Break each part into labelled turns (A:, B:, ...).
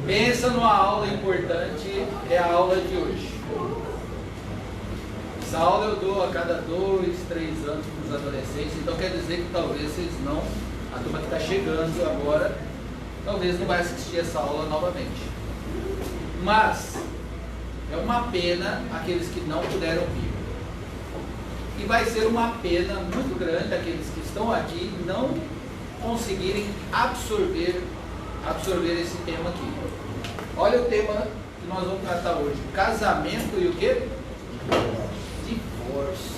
A: Pensa numa aula importante, é a aula de hoje. Essa aula eu dou a cada 2, 3 anos para os adolescentes, então quer dizer que talvez vocês não, a turma que está chegando agora, talvez não vai assistir essa aula novamente. Mas é uma pena aqueles que não puderam vir. E vai ser uma pena muito grande aqueles que estão aqui não conseguirem absorver esse tema aqui. Olha o tema que nós vamos tratar hoje: casamento e o quê? Divórcio.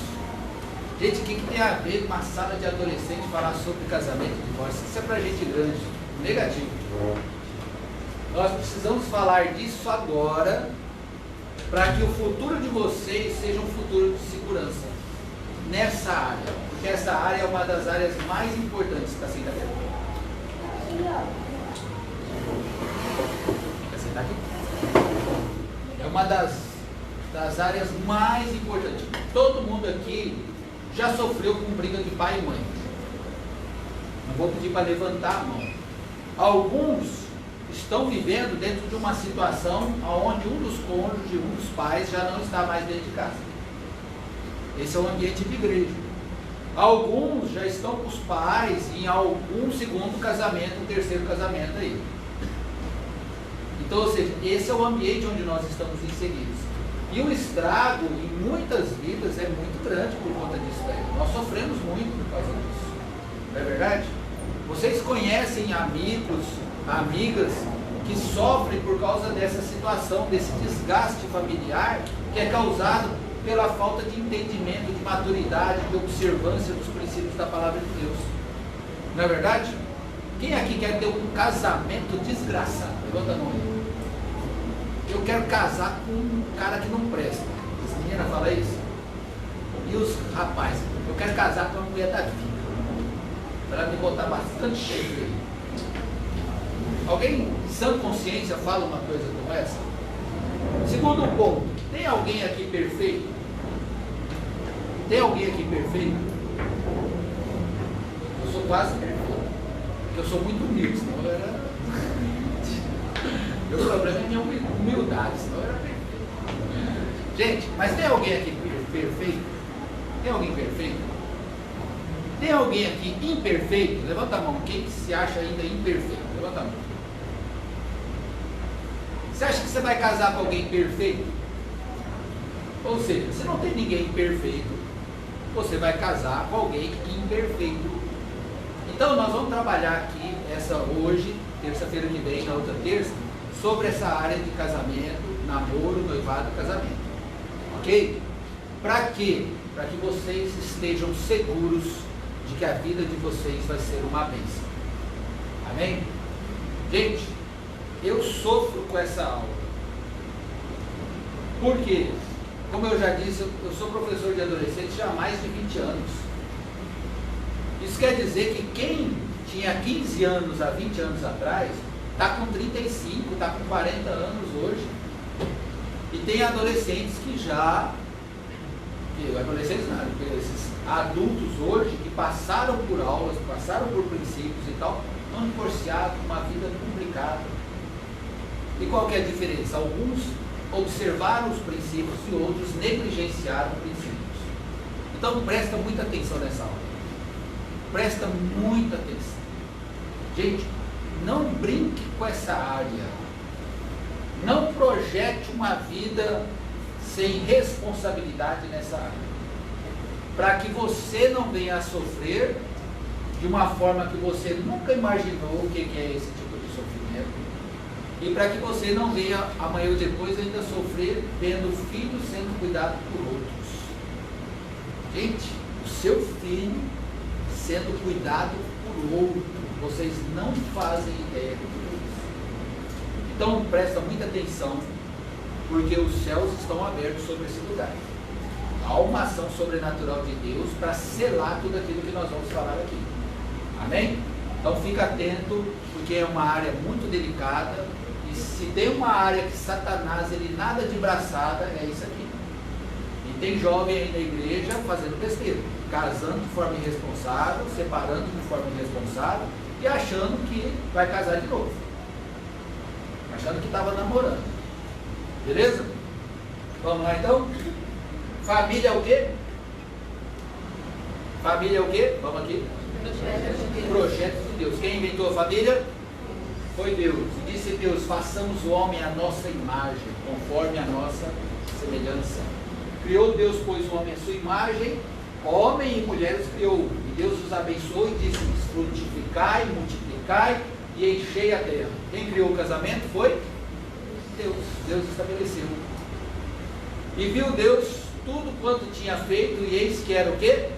A: Gente, o que tem a ver com uma sala de adolescente falar sobre casamento e divórcio? Isso é pra gente grande, negativo. Nós precisamos falar disso agora, para que o futuro de vocês seja um futuro de segurança nessa área, porque essa área é uma das áreas mais importantes. Está sentado aqui? Está sentado aqui? É uma das áreas mais importantes. Todo mundo aqui já sofreu com briga de pai e mãe. Não vou pedir para levantar a mão. Alguns estão vivendo dentro de uma situação onde um dos cônjuges, um dos pais já não está mais dentro de casa. Esse é o ambiente de igreja. Alguns já estão com os pais em algum segundo casamento, um terceiro casamento aí. Então, ou seja, esse é o ambiente onde nós estamos inseridos. E o estrago em muitas vidas é muito grande por conta disso daí. Nós sofremos muito por causa disso. Não é verdade? Vocês conhecem amigos, amigas que sofrem por causa dessa situação, desse desgaste familiar que é causado pela falta de entendimento, de maturidade, de observância dos princípios da palavra de Deus. Não é verdade? Quem aqui quer ter um casamento desgraçado? Levanta a mão. Eu quero casar com um cara que não presta. As meninas falam isso. E os rapazes? Eu quero casar com uma mulher da vida. Para me botar bastante cheio aí. Alguém, em sã consciência, fala uma coisa como essa? Segundo ponto, tem alguém aqui perfeito? Tem alguém aqui perfeito? Eu sou quase perfeito. Porque eu sou muito humilde, senão eu era... Meu problema é minha humildade, senão eu era perfeito. Gente, mas tem alguém aqui perfeito? Tem alguém perfeito? Tem alguém aqui imperfeito? Levanta a mão. Quem se acha ainda imperfeito? Levanta a mão. Você acha que você vai casar com alguém perfeito? Ou seja, se não tem ninguém perfeito, você vai casar com alguém imperfeito. Então nós vamos trabalhar aqui hoje, terça-feira que vem, na outra terça, sobre essa área de casamento, namoro, noivado e casamento. Ok? Para quê? Para que vocês estejam seguros de que a vida de vocês vai ser uma bênção. Amém? Gente, eu sofro com essa aula. Por quê? Como eu já disse, eu sou professor de adolescentes já há mais de 20 anos. Isso quer dizer que quem tinha 15 anos há 20 anos atrás, está com 35, está com 40 anos hoje. E tem adolescentes que já... adolescentes não, esses adultos hoje que passaram por aulas, passaram por princípios e tal, estão divorciados, uma vida complicada. E qual que é a diferença? Alguns observaram os princípios e outros negligenciaram os princípios. Então presta muita atenção nessa aula. Presta muita atenção. Gente, não brinque com essa área. Não projete uma vida sem responsabilidade nessa área. Para que você não venha a sofrer de uma forma que você nunca imaginou o que é esse tipo de sofrimento. E para que você não venha amanhã ou depois ainda sofrer vendo o filho sendo cuidado por outros. Gente, o seu filho sendo cuidado por outro, vocês não fazem ideia do que é isso. Então presta muita atenção, porque os céus estão abertos sobre esse lugar. Há uma ação sobrenatural de Deus para selar tudo aquilo que nós vamos falar aqui. Amém? Então fica atento, porque é uma área muito delicada. E se tem uma área que Satanás ele nada de braçada, é isso aqui. E tem jovem aí na igreja fazendo besteira, casando de forma irresponsável, separando de forma irresponsável e achando que vai casar de novo. Mas achando que estava namorando. Beleza? Vamos lá então? Família é o quê? Família é o quê? Vamos aqui. Projeto de Deus. Quem inventou a família? Foi Deus. E disse Deus: façamos o homem à nossa imagem, conforme a nossa semelhança. Criou Deus, pois, o homem à sua imagem, homem e mulher os criou. E Deus os abençoou e disse: frutificai, multiplicai e enchei a terra. Quem criou o casamento foi Deus. Deus estabeleceu. E viu Deus tudo quanto tinha feito, e eis que era o quê?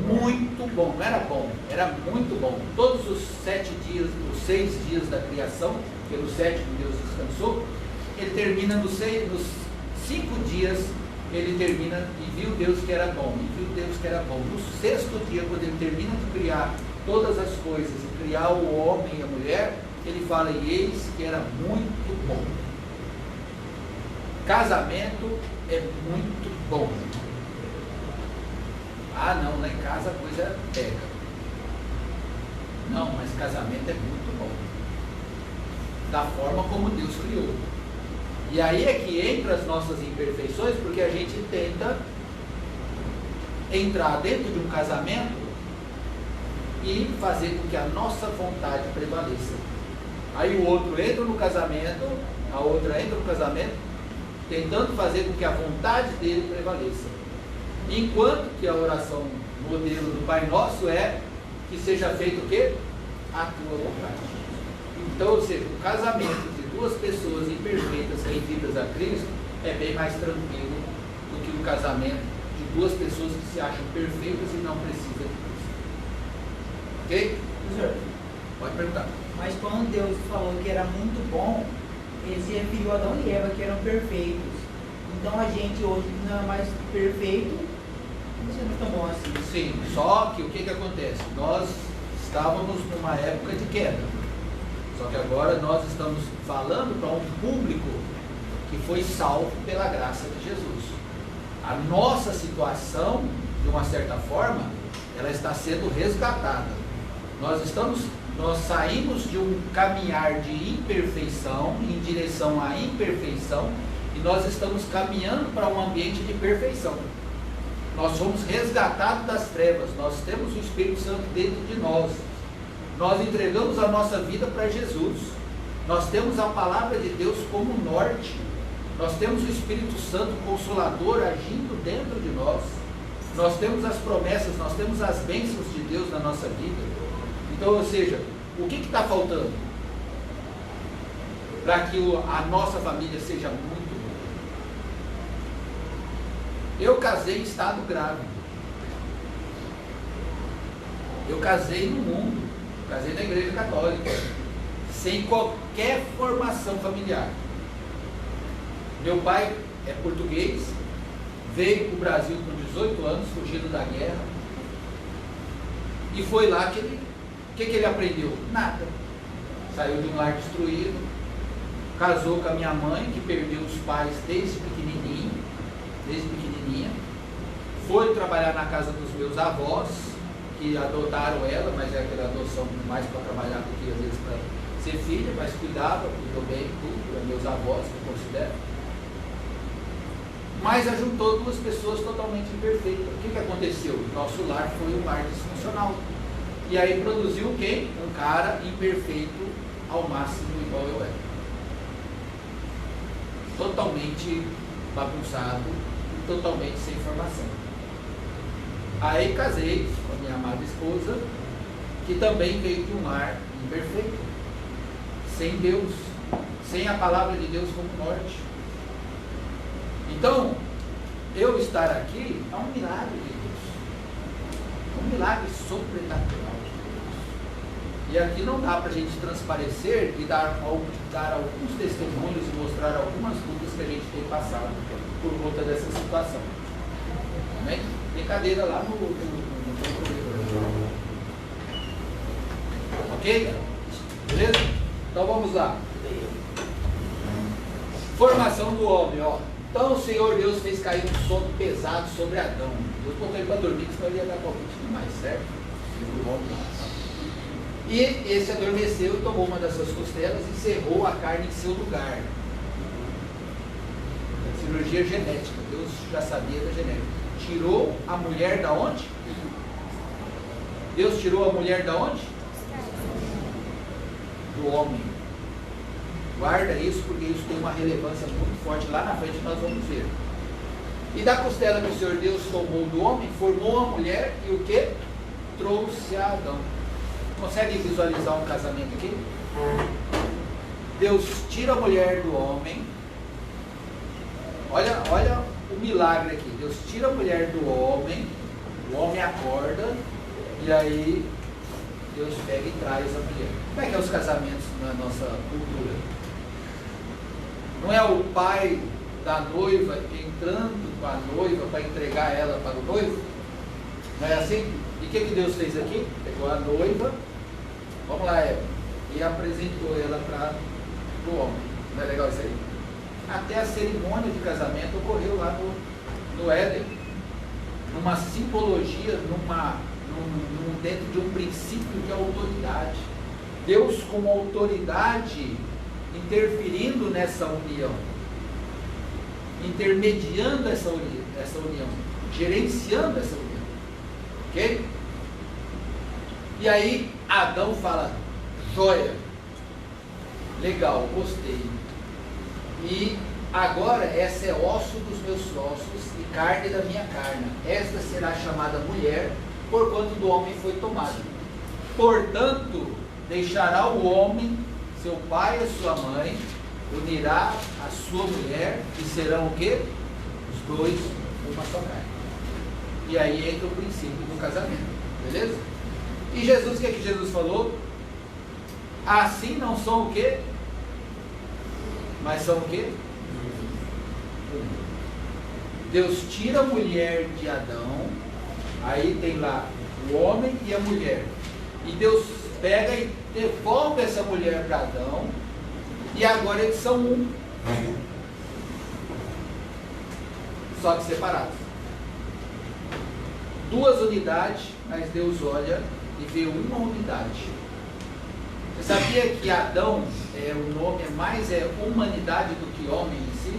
A: Muito bom. Não era bom, era muito bom. Todos os 7 dias, os 6 dias da criação, pelo 7º Deus descansou, ele termina nos 5 dias, ele termina, e viu Deus que era bom, e viu Deus que era bom. No 6º dia, quando ele termina de criar todas as coisas, e criar o homem e a mulher, ele fala: e eis que era muito bom. Casamento é muito bom. Ah, não, lá em casa a coisa pega. Não, mas casamento é muito bom. Da forma como Deus criou. E aí é que entra as nossas imperfeições, porque a gente tenta entrar dentro de um casamento e fazer com que a nossa vontade prevaleça. Aí o outro entra no casamento, a outra entra no casamento, tentando fazer com que a vontade dele prevaleça. Enquanto que a oração modelo do Pai Nosso é que seja feito o quê? A tua vontade. Então, ou seja, o casamento de 2 pessoas imperfeitas rendidas a Cristo é bem mais tranquilo do que o casamento de 2 pessoas que se acham perfeitas e não precisam de Cristo. Ok?
B: Professor,
A: Pode perguntar.
B: mas quando Deus falou que era muito bom, ele se referiu a Adão e Eva, que eram perfeitos. Então a gente hoje não é mais perfeito, não é tão bom assim.
A: Sim, só que o que acontece? Nós estávamos numa época de queda. Só que agora nós estamos falando para um público que foi salvo pela graça de Jesus. A nossa situação, de uma certa forma, ela está sendo resgatada. Nós saímos de um caminhar de imperfeição em direção à imperfeição e nós estamos caminhando para um ambiente de perfeição. Nós somos resgatados das trevas, nós temos o Espírito Santo dentro de nós. Nós entregamos a nossa vida para Jesus. Nós temos a palavra de Deus como norte. Nós temos o Espírito Santo Consolador agindo dentro de nós. Nós temos as promessas, nós temos as bênçãos de Deus na nossa vida. Então, ou seja, o que está faltando para que a nossa família seja muito boa? Eu casei em estado grávido. Eu casei no mundo, casei na igreja católica, sem qualquer formação familiar. Meu pai é português, veio para o Brasil com 18 anos, fugindo da guerra, e foi lá que ele, o que ele aprendeu? Nada. Saiu de um lar destruído, casou com a minha mãe, que perdeu os pais desde pequenininha, foi trabalhar na casa dos meus avós, que adotaram ela, mas é aquela adoção mais para trabalhar do que às vezes para ser filha, mas cuidava, cuidou bem, tudo, meus avós, que eu considero. Mas ajuntou 2 pessoas totalmente imperfeitas. O que aconteceu? Nosso lar foi um lar disfuncional. E aí produziu quem? Um cara imperfeito ao máximo, igual eu era. Totalmente bagunçado, totalmente sem formação. Aí casei com a minha amada esposa, que também veio de um lar imperfeito, sem Deus, sem a palavra de Deus como norte. Então, eu estar aqui é um milagre de Deus, um milagre sobrenatural de Deus. E aqui não dá para a gente transparecer e dar alguns testemunhos e mostrar algumas lutas que a gente tem passado por conta dessa situação. Amém? Brincadeira lá no ok? Beleza? Então vamos lá. Formação do homem, ó. Então o Senhor Deus fez cair um sono pesado sobre Adão. Deus botou ele para dormir, senão ele ia dar convite demais, certo? E esse adormeceu e tomou uma das suas costelas e cerrou a carne em seu lugar. Cirurgia genética, Deus já sabia da genética. Tirou a mulher da onde? Deus tirou a mulher da onde? Do homem. Guarda isso, porque isso tem uma relevância muito forte. Lá na frente nós vamos ver. E da costela que o Senhor Deus tomou do homem, formou a mulher e o que? Trouxe a Adão. Consegue visualizar um casamento aqui? Deus tira a mulher do homem. Olha o milagre aqui. Deus tira a mulher do homem, o homem acorda, e aí Deus pega e traz a mulher. Como é que é os casamentos na nossa cultura? Não é o pai da noiva entrando com a noiva para entregar ela para o noivo? Não é assim? E o que Deus fez aqui? Pegou a noiva, vamos lá, Eva, e apresentou ela para o homem. Não é legal isso aí? Até a cerimônia de casamento ocorreu lá no Éden, numa simbologia, dentro de um princípio de autoridade. Deus como autoridade interferindo nessa união, intermediando essa união, gerenciando essa união. Ok? E aí Adão fala, joia, legal, gostei. E agora essa é osso dos meus ossos e carne da minha carne. Esta será chamada mulher, porquanto do homem foi tomada. Portanto, deixará o homem seu pai e sua mãe, unirá a sua mulher, e serão o quê? Os dois uma só carne. E aí entra o princípio do casamento, beleza? E Jesus, o que é que Jesus falou? Assim não são o quê? Mas são o quê? Deus tira a mulher de Adão, aí tem lá o homem e a mulher, e Deus pega e devolve essa mulher para Adão, e agora eles são um, só que separados. Duas unidades, mas Deus olha e vê uma unidade. Você sabia que Adão, o nome mais humanidade do que homem em si?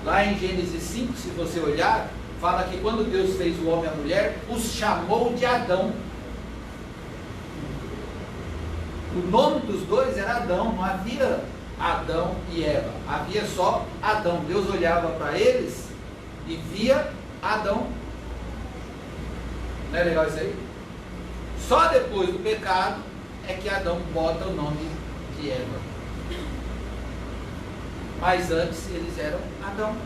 A: Lá em Gênesis 5, se você olhar, fala que quando Deus fez o homem e a mulher, os chamou de Adão. O nome dos dois era Adão, não havia Adão e Eva, havia só Adão. Deus olhava para eles e via Adão. Não é legal isso aí? Só depois do pecado é que Adão bota o nome de Eva. Mas antes eles eram Adão.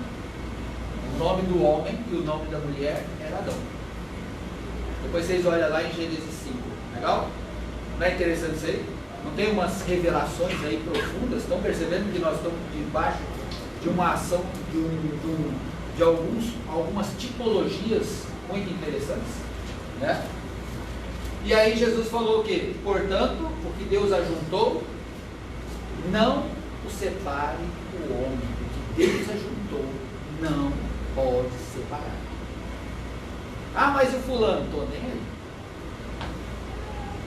A: O nome do homem e o nome da mulher era Adão. Depois vocês olham lá em Gênesis 5. Legal? Não é interessante isso aí? Não tem umas revelações aí profundas? Estão percebendo que nós estamos debaixo de uma ação, de algumas tipologias muito interessantes? Né? E aí Jesus falou o quê? Portanto, o que Deus ajuntou, não o separe o homem. O que Deus ajuntou, não pode separar. Ah, mas o fulano, estou nem aí.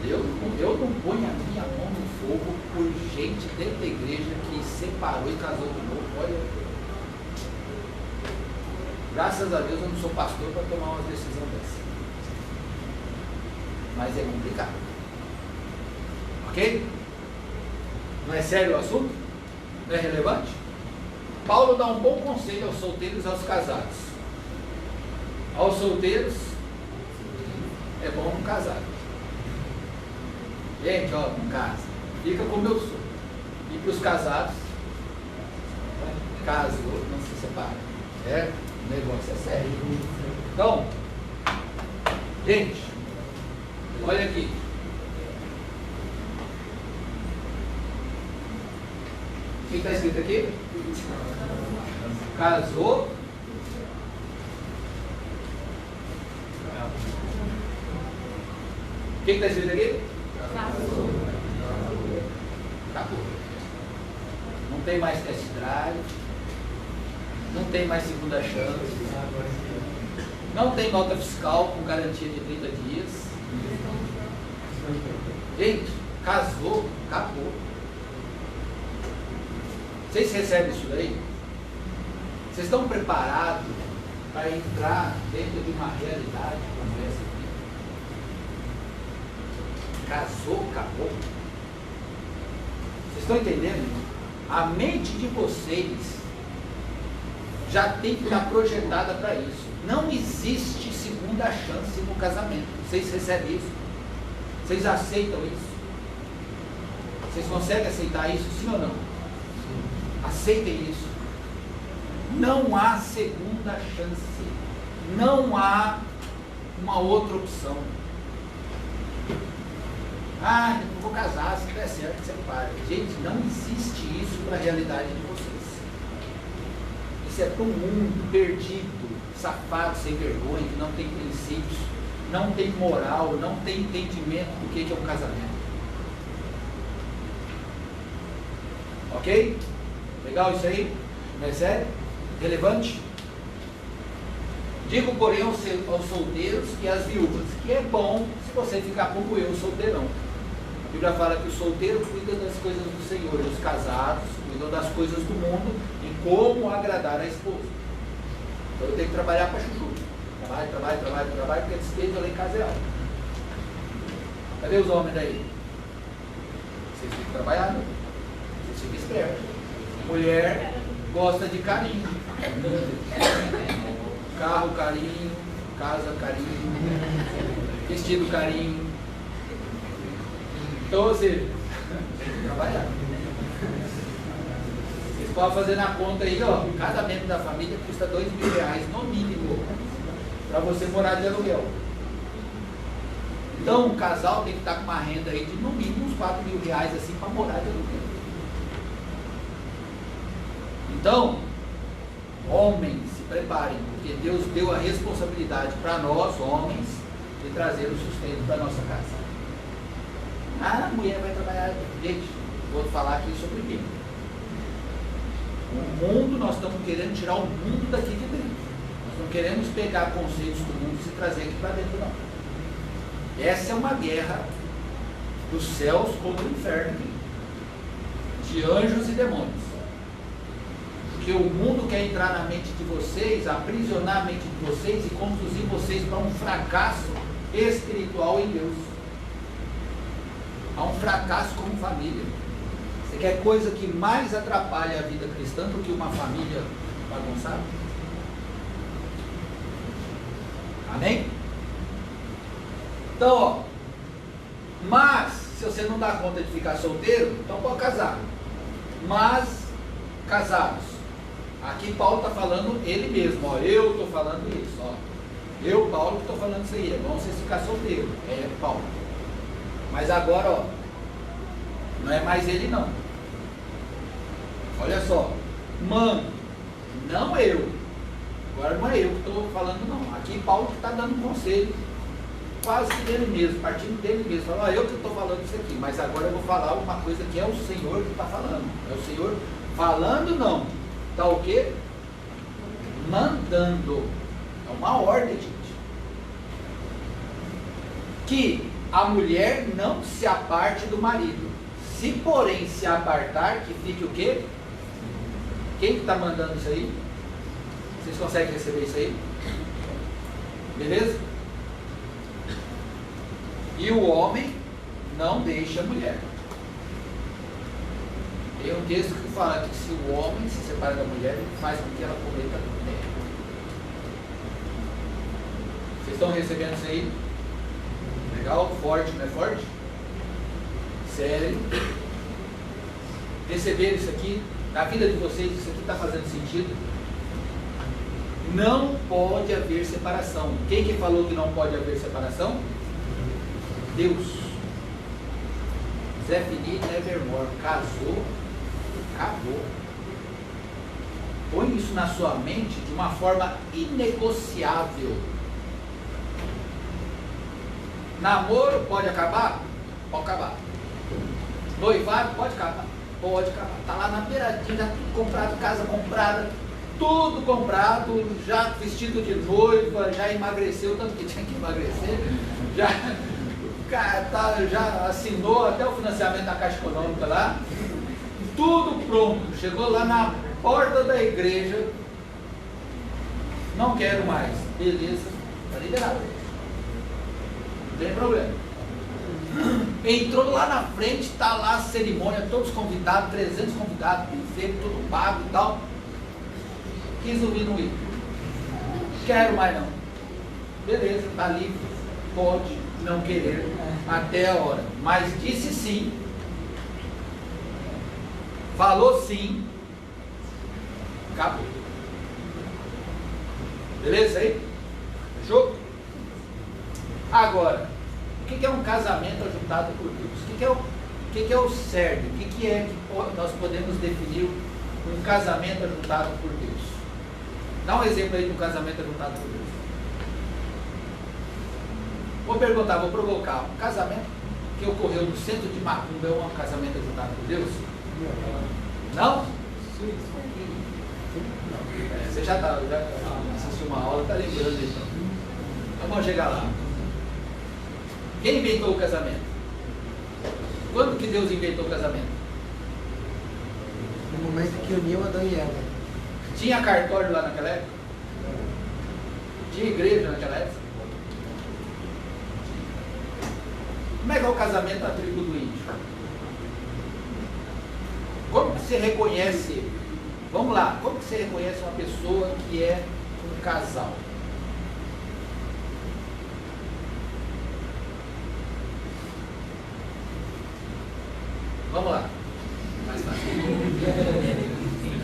A: Eu não ponho a minha mão no fogo por gente dentro da igreja que separou e casou de novo. Olha, graças a Deus eu não sou pastor para tomar uma decisão dessa. Mas é complicado. Ok? Não é sério o assunto? Não é relevante? Paulo dá um bom conselho aos solteiros e aos casados. Aos solteiros, é bom não casar. Gente, ó, não casa. Fica como eu sou. E para os casados, casou, não se separa. O negócio é sério. Então, gente, olha aqui. O que está escrito aqui? Casou. O que está escrito aqui? Acabou. Não tem mais test drive. Não tem mais segunda chance. Não tem nota fiscal com garantia de 30 dias. Gente, casou, acabou. Vocês recebem isso daí? Vocês estão preparados para entrar dentro de uma realidade como essa aqui? Casou, acabou. Vocês estão entendendo? A mente de vocês já tem que estar projetada para isso. Não existe segunda chance no casamento. Vocês recebem isso? Vocês aceitam isso? Vocês conseguem aceitar isso, sim ou não? Aceitem isso. Não há segunda chance. Não há uma outra opção. Ah, eu não vou casar, se der certo, você para. Gente, não existe isso para a realidade de vocês. Isso é para um mundo perdido, safado, sem vergonha, que não tem princípios, não tem moral, não tem entendimento do que é um casamento. Ok? Legal isso aí? Não é sério? Relevante? Digo, porém, aos solteiros e às viúvas, que é bom se você ficar como eu, solteirão. A Bíblia fala que o solteiro cuida das coisas do Senhor, e os casados cuidam das coisas do mundo e como agradar a esposa. Então eu tenho que trabalhar para chuchu. Trabalho, porque a despesa lá em casa é alta. Cadê os homens daí? Vocês têm que trabalhar, né? Vocês ficam espertos. Mulher gosta de carinho. Carro, carinho. Casa, carinho. Vestido, carinho. Então, você tem que trabalhar. Vocês podem fazer na conta aí, ó. Cada membro da família custa R$2.000 no mínimo para você morar de aluguel. Então, um casal tem que estar com uma renda aí de no mínimo uns R$4.000 assim para morar de aluguel. Então, homens, se preparem, porque Deus deu a responsabilidade para nós, homens, de trazer o sustento para a nossa casa. Ah, a mulher vai trabalhar. Gente, vou falar aqui sobre mim. O mundo, nós estamos querendo tirar o mundo daqui de dentro. Nós não queremos pegar conceitos do mundo e se trazer aqui para dentro, não. Essa é uma guerra dos céus contra o inferno, de anjos e demônios. Porque o mundo quer entrar na mente de vocês, aprisionar a mente de vocês e conduzir vocês para um fracasso espiritual em Deus. A um fracasso como família. Você quer coisa que mais atrapalha a vida cristã do que uma família bagunçada? Amém? Então, ó, mas se você não dá conta de ficar solteiro, então pode casar. Mas, casados, aqui Paulo está falando ele mesmo, ó, eu estou falando isso, ó. Eu, Paulo, que estou falando isso aí, é bom vocês ficar solteiro, é Paulo. Mas agora, ó, não é mais ele não. Olha só, mano, não eu. Agora não é eu que estou falando não. Aqui Paulo que está dando conselho, quase que dele mesmo, partindo dele mesmo. Fala, ó, eu que estou falando isso aqui, mas agora eu vou falar uma coisa que é o Senhor que está falando. É o Senhor falando não. Está o quê? Mandando. É uma ordem, gente. Que a mulher não se aparte do marido. Se porém se apartar, que fique o quê? Quem que está mandando isso aí? Vocês conseguem receber isso aí? Beleza? E o homem não deixa a mulher. Tem um texto que fala que se o homem se separa da mulher, ele faz com que ela cometa adultério. Vocês estão recebendo isso aí? Legal? Forte, não é forte? Sério? Receberam isso aqui? Na vida de vocês, isso aqui está fazendo sentido? Não pode haver separação. Quem que falou que não pode haver separação? Deus. Zé Fini Nevermore. Casou, acabou. Põe isso na sua mente de uma forma inegociável. Namoro pode acabar? Pode acabar. Noivado pode acabar? Pode acabar. Está lá na beiradinha, já tudo comprado, casa comprada, tudo comprado, já vestido de noiva, já emagreceu, tanto que tinha que emagrecer, já cara já assinou até o financiamento da Caixa Econômica lá, tudo pronto, chegou lá na porta da igreja, não quero mais, beleza, está liberado, não tem problema. Entrou lá na frente, está lá a cerimônia, todos convidados, 300 convidados, buffet, tudo pago e tal. Quis ouvir no ir. Quero mais não. Beleza, está livre, pode não querer até a hora. Mas disse sim, falou sim, acabou. Beleza aí? Fechou? Agora, o que é um casamento ajuntado por Deus? O que é o CERD? O que é que nós podemos definir um casamento ajuntado por Deus? Dá um exemplo aí de um casamento ajuntado por Deus. Vou perguntar, vou provocar. Um casamento que ocorreu no centro de Macumba é um casamento ajuntado por Deus? Não? Você já assistiu uma aula, está lembrando então. Então vamos chegar lá. Quem inventou o casamento? Quando que Deus inventou o casamento?
C: No momento que uniu Adão e Eva.
A: Tinha cartório lá naquela época? Tinha igreja naquela época? Como é que é o casamento da tribo do índio? Como que você reconhece? Vamos lá, como que você reconhece uma pessoa que é um casal? Vamos lá. Mais fácil.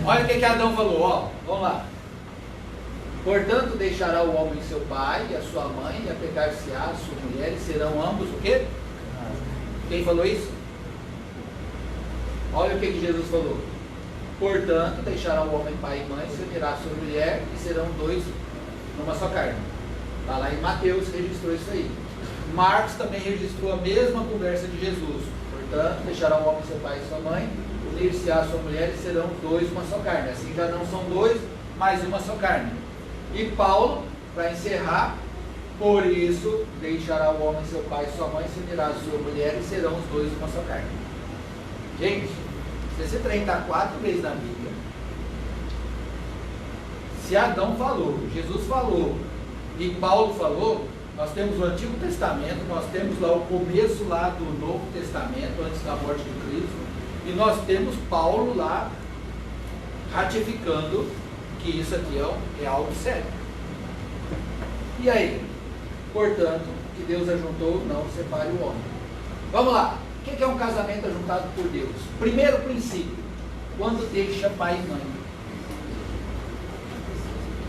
A: Olha o que Adão falou, ó. Vamos lá. Portanto, deixará o homem seu pai e a sua mãe, e apegar-se-á a sua mulher, e serão ambos o quê? Quem falou isso? Olha o que Jesus falou. Portanto, deixará o homem pai e mãe, se unirá a sua mulher, e serão dois numa só carne. Está lá em Mateus, registrou isso aí. Marcos também registrou a mesma conversa de Jesus. Portanto, deixará o homem seu pai e sua mãe, unir-se à sua mulher, e serão dois uma só carne. Assim já não são dois, mas uma só carne. E Paulo, para encerrar, por isso deixará o homem seu pai e sua mãe, se unirá à sua mulher, e serão os dois uma só carne. Gente, esse trem está 4 vezes na Bíblia. Se Adão falou, Jesus falou e Paulo falou, nós temos o Antigo Testamento, nós temos lá o começo lá do Novo Testamento, antes da morte de Cristo, e nós temos Paulo lá ratificando que isso aqui é algo sério. E aí? Portanto, que Deus ajuntou, não separe o homem. Vamos lá. O que é um casamento ajuntado por Deus? Primeiro princípio, quando deixa pai e mãe.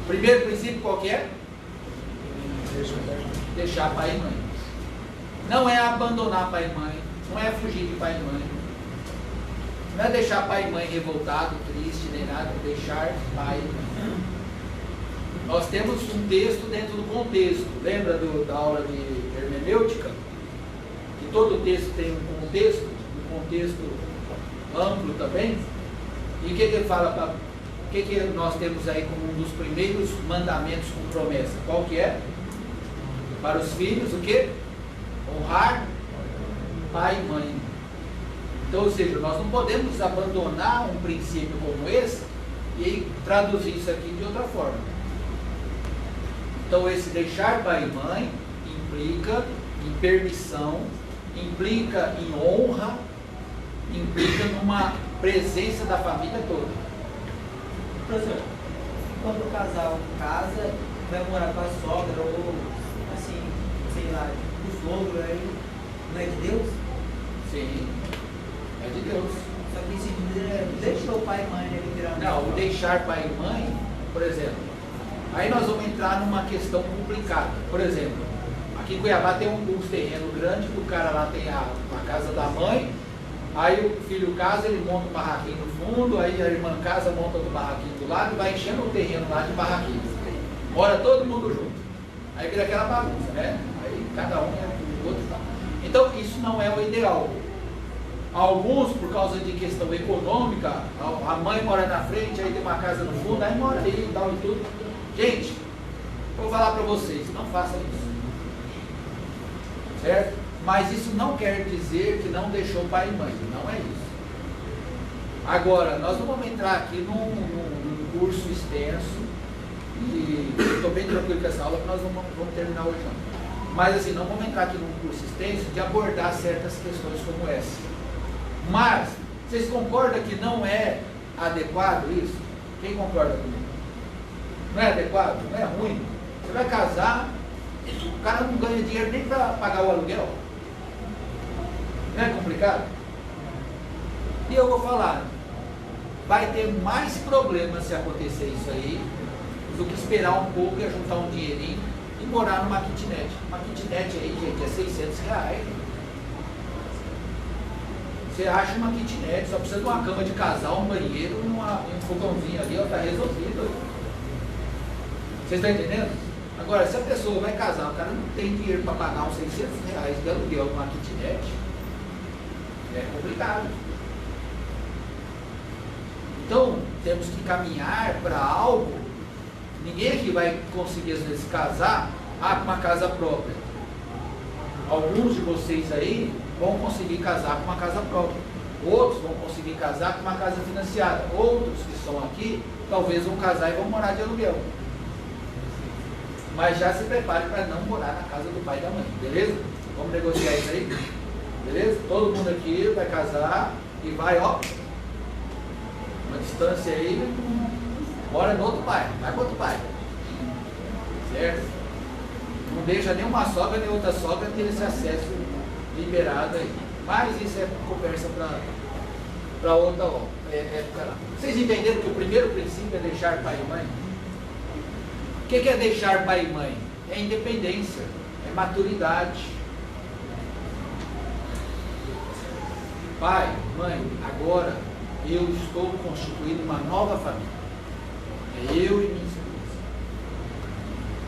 A: Primeiro princípio qual que é? Deixar pai e mãe. Não é abandonar pai e mãe, não é fugir de pai e mãe, não é deixar pai e mãe revoltado, triste, nem nada, deixar pai e mãe. Nós temos um texto dentro do contexto. Lembra da aula de hermenêutica? Que todo texto tem um contexto amplo também. E o que ele fala? O que nós temos aí como um dos primeiros mandamentos com promessa? Qual que é? Para os filhos, o que? Honrar pai e mãe. Então, ou seja, nós não podemos abandonar um princípio como esse e traduzir isso aqui de outra forma. Então, esse deixar pai e mãe implica em permissão, implica em honra, implica numa presença da família toda.
B: Professor, quando o casal casa, vai morar com a sogra ou assim, sei lá, o sogro, aí não é de Deus?
A: Sim, é de Deus.
B: Só que se deixou o pai e mãe, né, literalmente.
A: Não, o deixar pai e mãe, por exemplo, aí nós vamos entrar numa questão complicada. Por exemplo, aqui em Cuiabá tem uns terrenos grandes, o cara lá tem a casa da mãe, aí o filho casa, ele monta um barraquinho no fundo, aí a irmã casa, monta outro barraquinho do lado e vai enchendo o terreno lá de barraquinhos. Mora todo mundo junto. Aí vira aquela bagunça, né? Aí cada um é do outro e tal. Então isso não é o ideal. Alguns, por causa de questão econômica, a mãe mora na frente, aí tem uma casa no fundo, aí mora aí e tal e tudo. Gente, vou falar para vocês, não façam isso. Certo? Mas isso não quer dizer que não deixou pai e mãe, não é isso. Agora, nós não vamos entrar aqui num curso extenso, e eu estou bem tranquilo com essa aula, que nós não vamos terminar hoje não. Mas assim, não vamos entrar aqui num curso extenso de abordar certas questões como essa. Mas, vocês concordam que não é adequado isso? Quem concorda comigo? Não é adequado? Não é ruim? Você vai casar, o cara não ganha dinheiro nem para pagar o aluguel. Não é complicado? E eu vou falar, vai ter mais problemas se acontecer isso aí, do que esperar um pouco e juntar um dinheirinho e morar numa kitnet. Uma kitnet aí, gente, é R$600. Você acha uma kitnet, só precisa de uma cama de casal, um banheiro, um fogãozinho ali, ó, tá resolvido. Vocês estão entendendo? Agora, se a pessoa vai casar, o cara não tem dinheiro para pagar uns R$600 de aluguel numa kitnet, é complicado. Então, temos que caminhar para algo. Ninguém aqui vai conseguir, às vezes, casar com uma casa própria. Alguns de vocês aí vão conseguir casar com uma casa própria. Outros vão conseguir casar com uma casa financiada. Outros que estão aqui, talvez vão casar e vão morar de aluguel. Mas já se prepare para não morar na casa do pai e da mãe, beleza? Vamos negociar isso aí? Beleza? Todo mundo aqui vai casar e vai, ó, uma distância aí, mora no outro pai, vai para outro pai. Certo? Não deixa nenhuma sogra nem outra sogra ter esse acesso liberado aí. Mas isso é conversa para outra época lá. Vocês entenderam que o primeiro princípio é deixar pai e mãe? O que é deixar pai e mãe? É independência, é maturidade. Pai, mãe, agora eu estou constituindo uma nova família. É eu e minha esposa.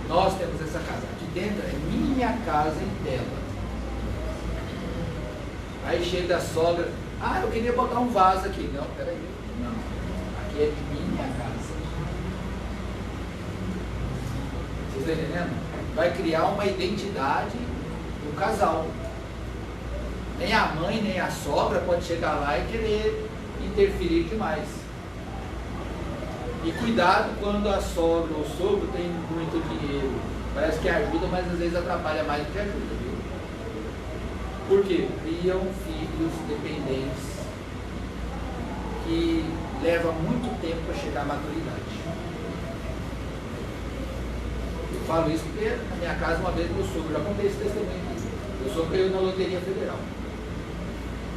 A: Nós temos essa casa. Aqui dentro é minha casa e dela. Aí chega a sogra, eu queria botar um vaso aqui. Não, peraí. Não, aqui é minha casa. Vocês estão entendendo? Vai criar uma identidade do casal. Nem a mãe, nem a sogra pode chegar lá e querer interferir demais. E cuidado quando a sogra ou o sogro tem muito dinheiro. Parece que ajuda, mas às vezes atrapalha mais do que ajuda, viu? Por quê? Criam filhos dependentes que leva muito tempo para chegar à maturidade. Eu falo isso porque na minha casa uma vez meu sogro, já contei esse testemunho aqui. Meu sogro ganhou na Loteria Federal.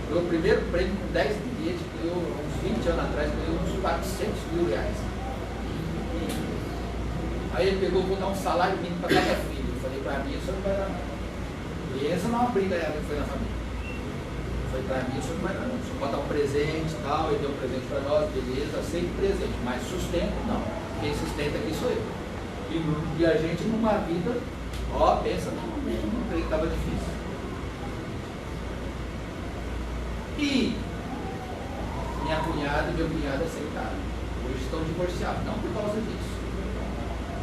A: Meu primeiro prêmio com 10 bilhetes, ganhou uns 20 anos atrás, ganhou uns 400 mil reais. Aí ele pegou, vou dar um salário mínimo para cada filho. Eu falei, para mim, o senhor não vai dar não. E essa não é uma briga que foi na família. Foi para mim, o senhor não vai dar não. O senhor pode dar um presente e tal, ele deu um presente para nós, beleza, aceito presente. Mas sustento, não. Quem sustenta aqui sou eu. E a gente numa vida, pensa no que estava difícil. E minha cunhada e meu cunhado aceitaram. Hoje estão divorciados, não por causa disso.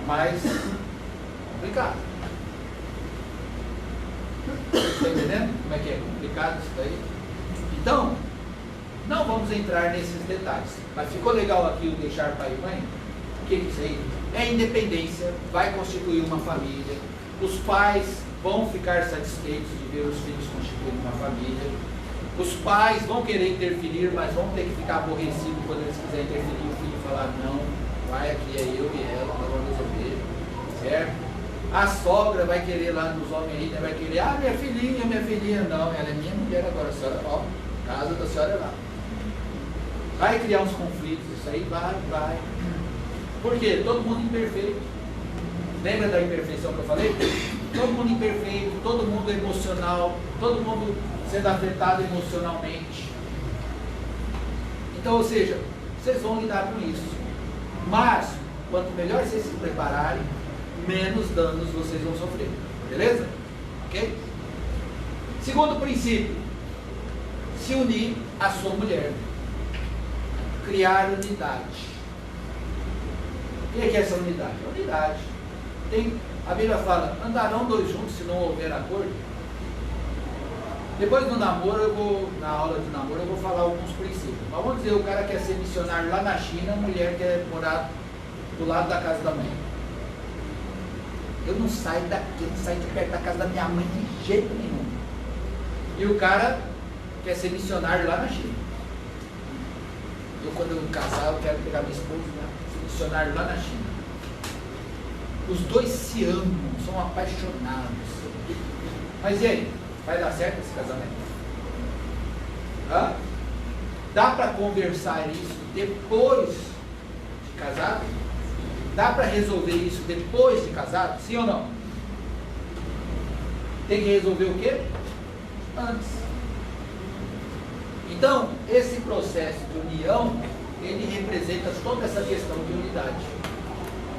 A: Mas complicado. Está entendendo como é que é complicado isso daí? Então, não vamos entrar nesses detalhes. Mas ficou legal aqui o deixar pai e mãe? O que é isso aí? É independência, vai constituir uma família. Os pais vão ficar satisfeitos de ver os filhos constituindo uma família. Os pais vão querer interferir, mas vão ter que ficar aborrecidos quando eles quiserem interferir. O filho falar, não, vai, aqui é eu e ela, nós vamos resolver, certo? A sogra vai querer lá nos homens aí, vai querer, minha filhinha, não, ela é minha mulher agora, a senhora, casa da senhora é lá. Vai criar uns conflitos, isso aí vai. Por quê? Todo mundo imperfeito. Lembra da imperfeição que eu falei? Todo mundo imperfeito, todo mundo emocional, todo mundo sendo afetado emocionalmente. Então, ou seja, vocês vão lidar com isso. Mas, quanto melhor vocês se prepararem, menos danos vocês vão sofrer. Beleza? Ok? Segundo princípio, se unir à sua mulher. Criar unidade. O que é essa unidade? A Bíblia fala, andarão dois juntos se não houver acordo? Depois do namoro, na aula de namoro, eu vou falar alguns princípios. Mas vamos dizer, o cara quer ser missionário lá na China, a mulher quer morar do lado da casa da mãe. Eu não saio daqui, eu não saio de perto da casa da minha mãe de jeito nenhum. E o cara quer ser missionário lá na China. Eu, quando eu casar, eu quero pegar minha esposa, né? Ser missionário lá na China. Os dois se amam, são apaixonados. Mas e aí? Vai dar certo esse casamento? Hã? Dá para conversar isso depois de casado? Dá para resolver isso depois de casado? Sim ou não? Tem que resolver o quê? Antes. Então, esse processo de união, ele representa toda essa questão de unidade.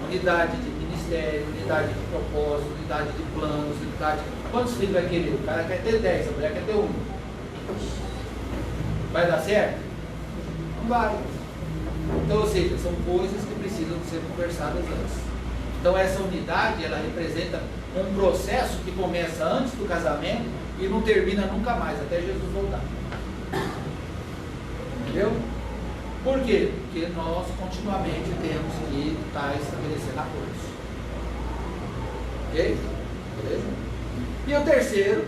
A: Unidade de ministério, unidade de propósito, unidade de planos, unidade... Quantos filhos vai querer? O cara quer ter 10, a mulher quer ter 1. Vai dar certo? Não vai. Então, ou seja, são coisas que precisam ser conversadas antes. Então, essa unidade, ela representa um processo que começa antes do casamento e não termina nunca mais, até Jesus voltar. Entendeu? Por quê? Porque nós continuamente temos que estar estabelecendo acordos. Ok? Beleza? E o terceiro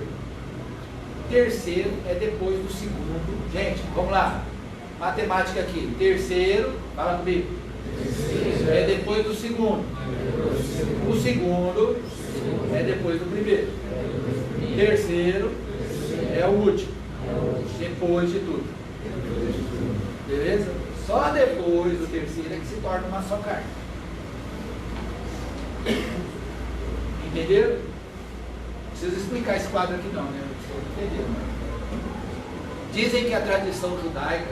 A: é depois do segundo. Gente, vamos lá. Matemática aqui. Terceiro, fala comigo. É depois do segundo. O segundo é depois do primeiro. Terceiro é o último. Depois de tudo. Beleza? Só depois do terceiro é que se torna uma só carne. Entenderam? Não precisa explicar esse quadro aqui não, né? Vocês entenderam, né? Dizem que a tradição judaica,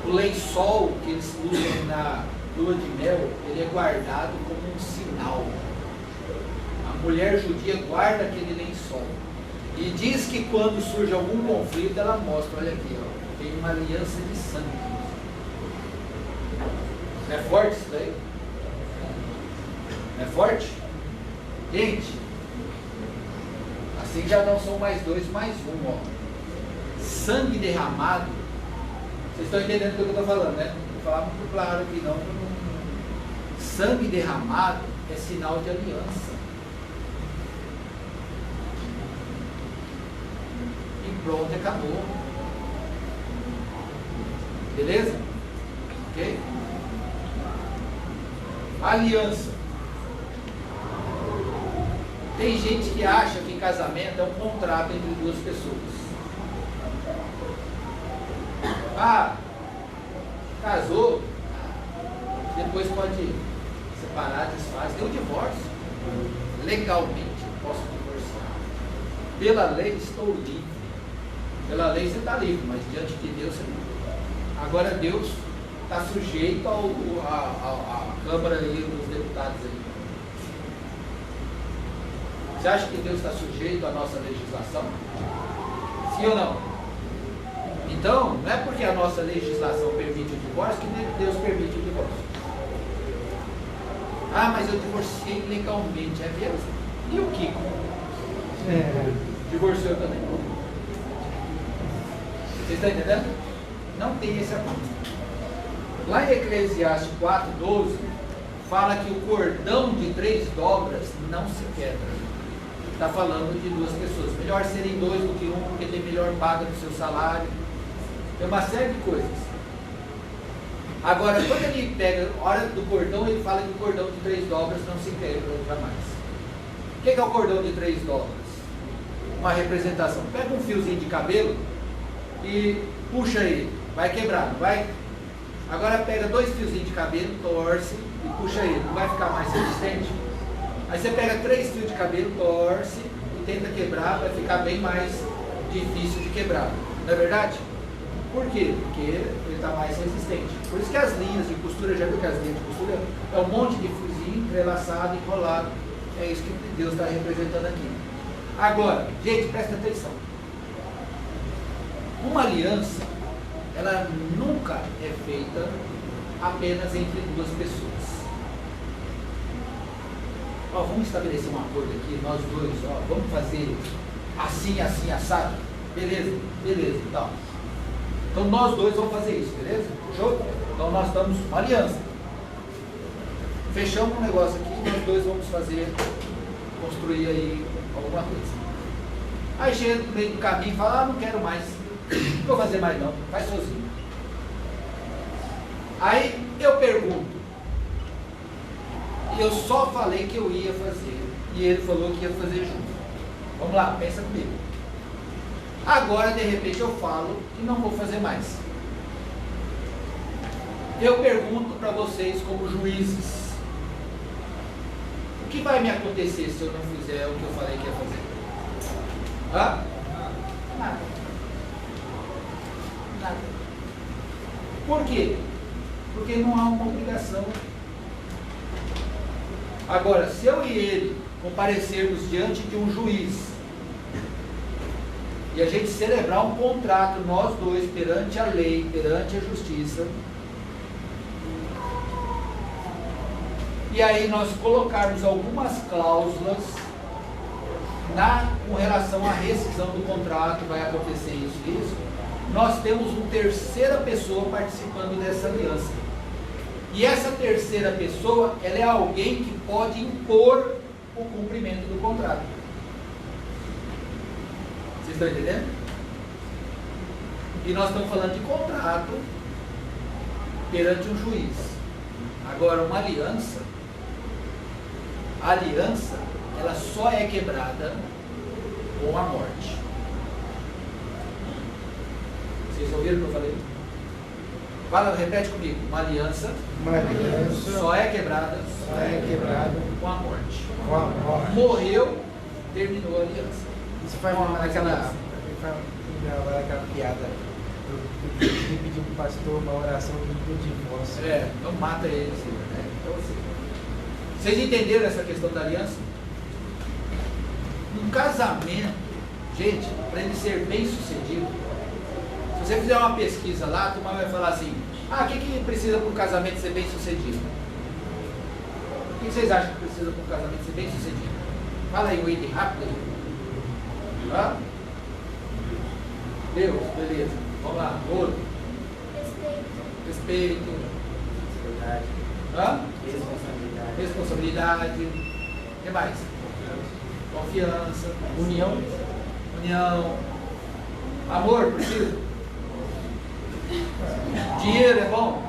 A: o lençol que eles usam na lua de mel, ele é guardado como um sinal. A mulher judia guarda aquele lençol. E diz que quando surge algum conflito, ela mostra, olha aqui, ó, tem uma aliança de sangue. Não é forte isso daí? Não é forte? Gente, assim já não são mais 2, mais 1, ó. Sangue derramado. Vocês estão entendendo o que eu estou falando, né? Vou falar muito claro aqui, não. Sangue derramado é sinal de aliança. E pronto, acabou. Beleza? Ok? Aliança. Tem gente que acha que casamento é um contrato entre duas pessoas. Ah, casou, depois pode separar, desfaz. Tem o divórcio. Legalmente eu posso divorciar. Pela lei estou livre. Pela lei você está livre, mas diante de Deus você não. Agora Deus está sujeito à Câmara e dos deputados aí. Você acha que Deus está sujeito à nossa legislação? Sim ou não? Então, não é porque a nossa legislação permite o divórcio que Deus permite o divórcio. Ah, mas eu divorciei legalmente, é mesmo? E o Kiko? Divorciou também. Vocês estão entendendo? Não tem esse acordo. Lá em Eclesiastes 4:12, fala que o cordão de 3 dobras não se quebra. Está falando de 2 pessoas. Melhor serem 2 do que 1, porque tem melhor paga do seu salário. Tem uma série de coisas. Agora, quando ele pega a hora do cordão, ele fala que o cordão de 3 dobras não se quebra jamais. O que é o cordão de 3 dobras? Uma representação. Pega um fiozinho de cabelo e puxa ele. Vai quebrar, não vai? Agora pega 2 fiozinhos de cabelo, torce e puxa ele. Não vai ficar mais resistente? Aí você pega 3 fios de cabelo, torce e tenta quebrar, vai ficar bem mais difícil de quebrar. Não é verdade? Por quê? Porque ele está mais resistente. Por isso que as linhas de costura, já viu que as linhas de costura é um monte de fiozinho entrelaçado, enrolado. É isso que Deus está representando aqui. Agora, gente, presta atenção. Uma aliança, ela nunca é feita apenas entre 2 pessoas. Ó, vamos estabelecer um acordo aqui, nós dois, ó, vamos fazer assim, assim, assado. Beleza, beleza, então. Então nós dois vamos fazer isso, beleza? Show? Então nós estamos uma aliança. Fechamos um negócio aqui, nós dois vamos fazer, construir aí alguma coisa. Aí chega no meio do caminho e fala, não quero mais, não vou fazer mais não, faz sozinho. Aí eu pergunto, e eu só falei que eu ia fazer, e ele falou que ia fazer junto. Vamos lá, pensa comigo. Agora, de repente, eu falo que não vou fazer mais. Eu pergunto para vocês, como juízes, o que vai me acontecer se eu não fizer o que eu falei que ia fazer? Hã?
B: Nada. Nada.
A: Por quê? Porque não há uma obrigação. Agora, se eu e ele comparecermos diante de um juiz e a gente celebrar um contrato, nós dois, perante a lei, perante a justiça, e aí nós colocarmos algumas cláusulas com relação à rescisão do contrato, vai acontecer isso e isso, nós temos uma terceira pessoa participando dessa aliança. E essa terceira pessoa, ela é alguém que pode impor o cumprimento do contrato. Vocês estão entendendo? E nós estamos falando de contrato perante um juiz. Agora, uma aliança, a aliança, ela só é quebrada com a morte. Vocês ouviram o que eu falei? Fala, repete comigo. Uma aliança só é quebrada com a morte. Morreu, terminou a aliança.
C: Isso faz aquela piada do que pedir para o pastor uma oração do divórcio.
A: Então mata ele, né? Então, assim, vocês entenderam essa questão da aliança? Um casamento, gente, para ele ser bem sucedido, se você fizer uma pesquisa lá, a turma vai falar assim, o que precisa para um casamento ser bem sucedido? O que vocês acham que precisa para um casamento ser bem sucedido? Fala aí, Wade, rápido aí. Hã? Deus, beleza. Vamos lá, outro. Respeito. Hã? Responsabilidade. O que mais? Confiança. União. Amor, precisa. Dinheiro é bom?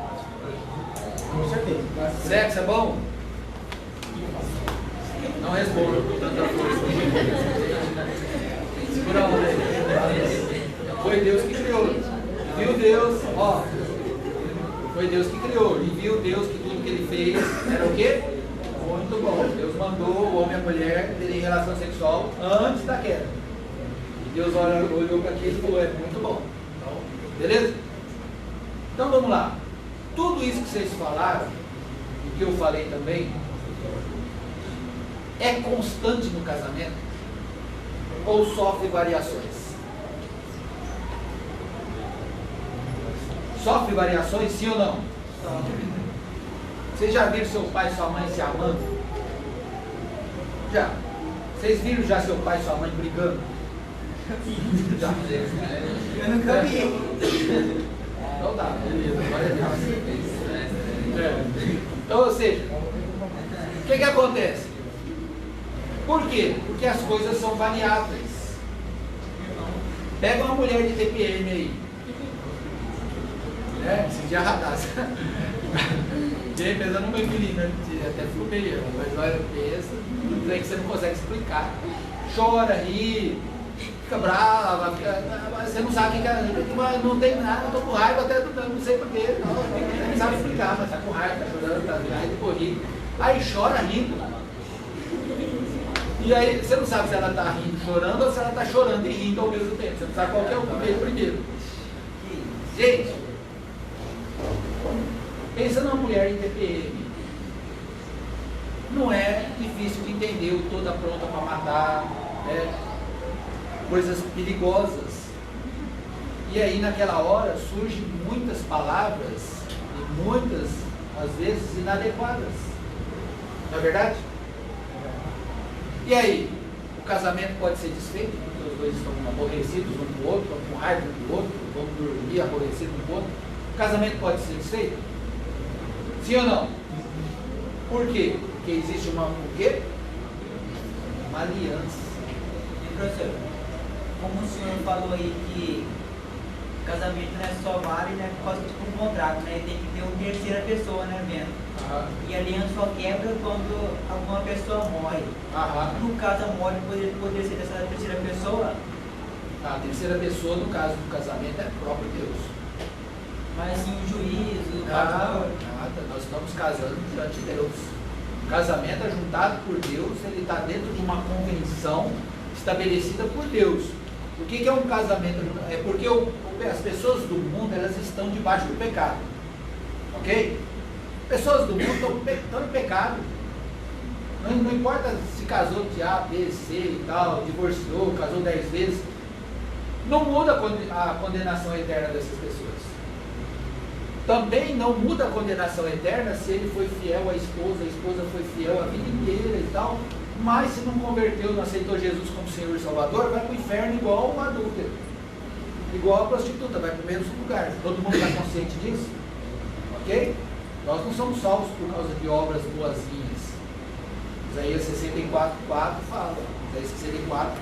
C: Com certeza.
A: Sexo é bom? Não respondo com tanta força. Segura a onda aí. Foi Deus que criou. Viu Deus, foi Deus que criou. E viu Deus que tudo que ele fez era o quê? Muito bom. Deus mandou o homem e a mulher terem relação sexual antes da queda. E Deus olhou para aquilo e falou, é muito bom. Então, beleza? Então vamos lá. Tudo isso que vocês falaram, e que eu falei também, é constante no casamento? Ou sofre variações? Sofre variações, sim ou não? Vocês já viram seu pai e sua mãe se amando? Já. Vocês viram já seu pai e sua mãe brigando? Já.
B: Eu nunca vi.
A: Então tá, beleza. Glória a Deus. Então, ou seja, o que acontece? Por quê? Porque as coisas são variáveis. Pega uma mulher de TPM aí. Esse dia radaça. Fiquei pensando no meu filhinho, né? Até ficou meio, mas olha, pensa, um trem que você não consegue explicar. Chora, ri, fica brava, você não sabe o que é, não tem nada, eu tô com raiva, até não sei porquê, não sabe explicar, mas tá com raiva, tá chorando, tá aí depois ri. Aí chora rindo. E aí você não sabe se ela tá rindo, chorando, ou se ela tá chorando e rindo ao mesmo tempo. Você não sabe qual que é o que veio primeiro. Gente, pensa numa mulher em TPM. Não é difícil de entender o toda pronta para matar, coisas perigosas. E aí naquela hora surgem muitas palavras e muitas, às vezes, inadequadas. Não é verdade? E aí, o casamento pode ser desfeito? porque os dois estão aborrecidos um com o outro, estão com raiva um do outro, vão dormir aborrecidos um com o outro, o casamento pode ser desfeito? Sim ou não? Por quê? Porque existe o quê? Uma aliança.
B: E professor, como o senhor falou aí que casamento não é só válido, né, por causa de um contrato, né? Tem que ter uma terceira pessoa, né, vendo? E a aliança só quebra quando alguma pessoa morre. No caso, a morte poderia ser dessa terceira pessoa?
A: A terceira pessoa, no caso do casamento, é o próprio Deus.
B: Mas assim, o juiz, o
A: Nada, nós estamos casando diante de Deus. O casamento ajuntado por Deus, ele está dentro de uma convenção estabelecida por Deus. O que é um casamento? É porque as pessoas do mundo, elas estão debaixo do pecado. Ok? Pessoas do mundo estão em pecado. Não importa se casou de A, B, C e tal, divorciou, casou 10 vezes. Não muda a condenação eterna dessas pessoas. Também não muda a condenação eterna se ele foi fiel à esposa, a esposa foi fiel a vida inteira e tal. Mas se não converteu, não aceitou Jesus como Senhor e Salvador, vai para o inferno igual um adúltero. Igual a prostituta, vai para o mesmo lugar. Todo mundo está consciente disso? Ok? Nós não somos salvos por causa de obras boazinhas. Isaías 64:4 fala. Isaías 64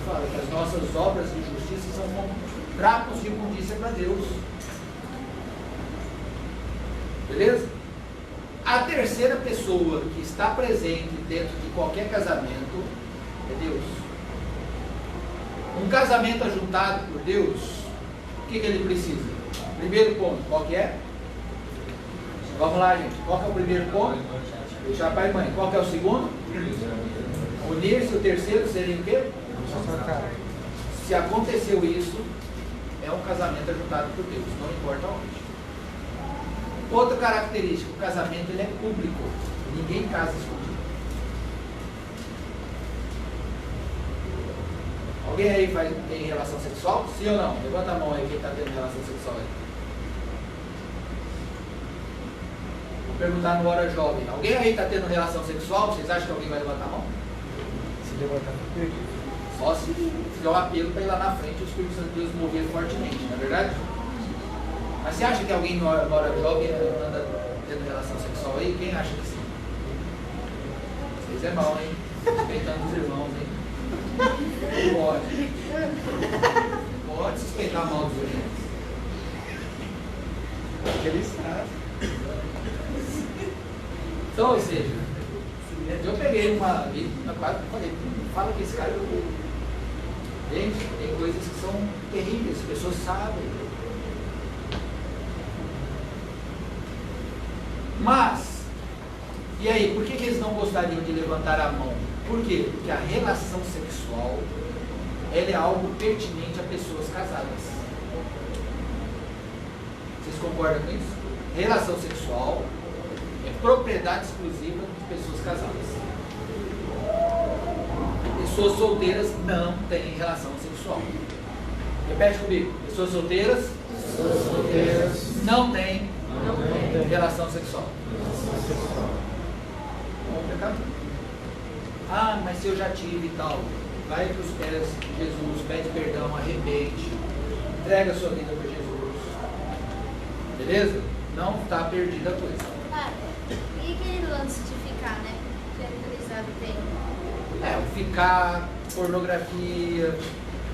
A: fala que as nossas obras de justiça são como trapos de imundícia para Deus. Beleza? A terceira pessoa que está presente dentro de qualquer casamento é Deus. Um casamento ajuntado por Deus, o que ele precisa? Primeiro ponto, qual que é? Vamos lá, gente. Qual que é o primeiro ponto? Deixar pai e mãe. Qual que é o segundo? Unir-se. O terceiro seria o quê? Se aconteceu isso, é um casamento ajuntado por Deus, não importa onde. Outra característica, o casamento ele é público. Ninguém casa escondido. Alguém aí tem relação sexual? Sim ou não? Levanta a mão aí quem está tendo relação sexual aí. Vou perguntar no Hora Jovem. Alguém aí está tendo relação sexual? Vocês acham que alguém vai levantar a mão?
C: Se levantar, não perdido.
A: Só se fizer um apelo para ir lá na frente e o Espírito Santo de Deus mover fortemente, não é verdade? Mas você acha que alguém no Hora Jovem anda tendo relação sexual aí? Quem acha que sim? Vocês é mal, hein? Respeitando os irmãos, hein? Não pode. Não pode suspeitar mal dos irmãos. Porque eles sabem. Então, ou seja, eu peguei uma ali, quase falei, fala que esse cara gente, tem coisas que são terríveis, as pessoas sabem. Mas, e aí, por que eles não gostariam de levantar a mão? Por quê? Porque a relação sexual, ela é algo pertinente a pessoas casadas. Vocês concordam com isso? Relação sexual é propriedade exclusiva de pessoas casadas. Pessoas solteiras não têm relação sexual. Repete comigo. Pessoas solteiras não têm relação sexual. Ah, mas se eu já tive e tal, vai para os pés de Jesus, pede perdão, arrepende, entrega a sua vida para Jesus. Beleza? Não está perdida a coisa.
D: Ah, e aquele lance de ficar, né? Que a gurizada tem.
A: O ficar, pornografia,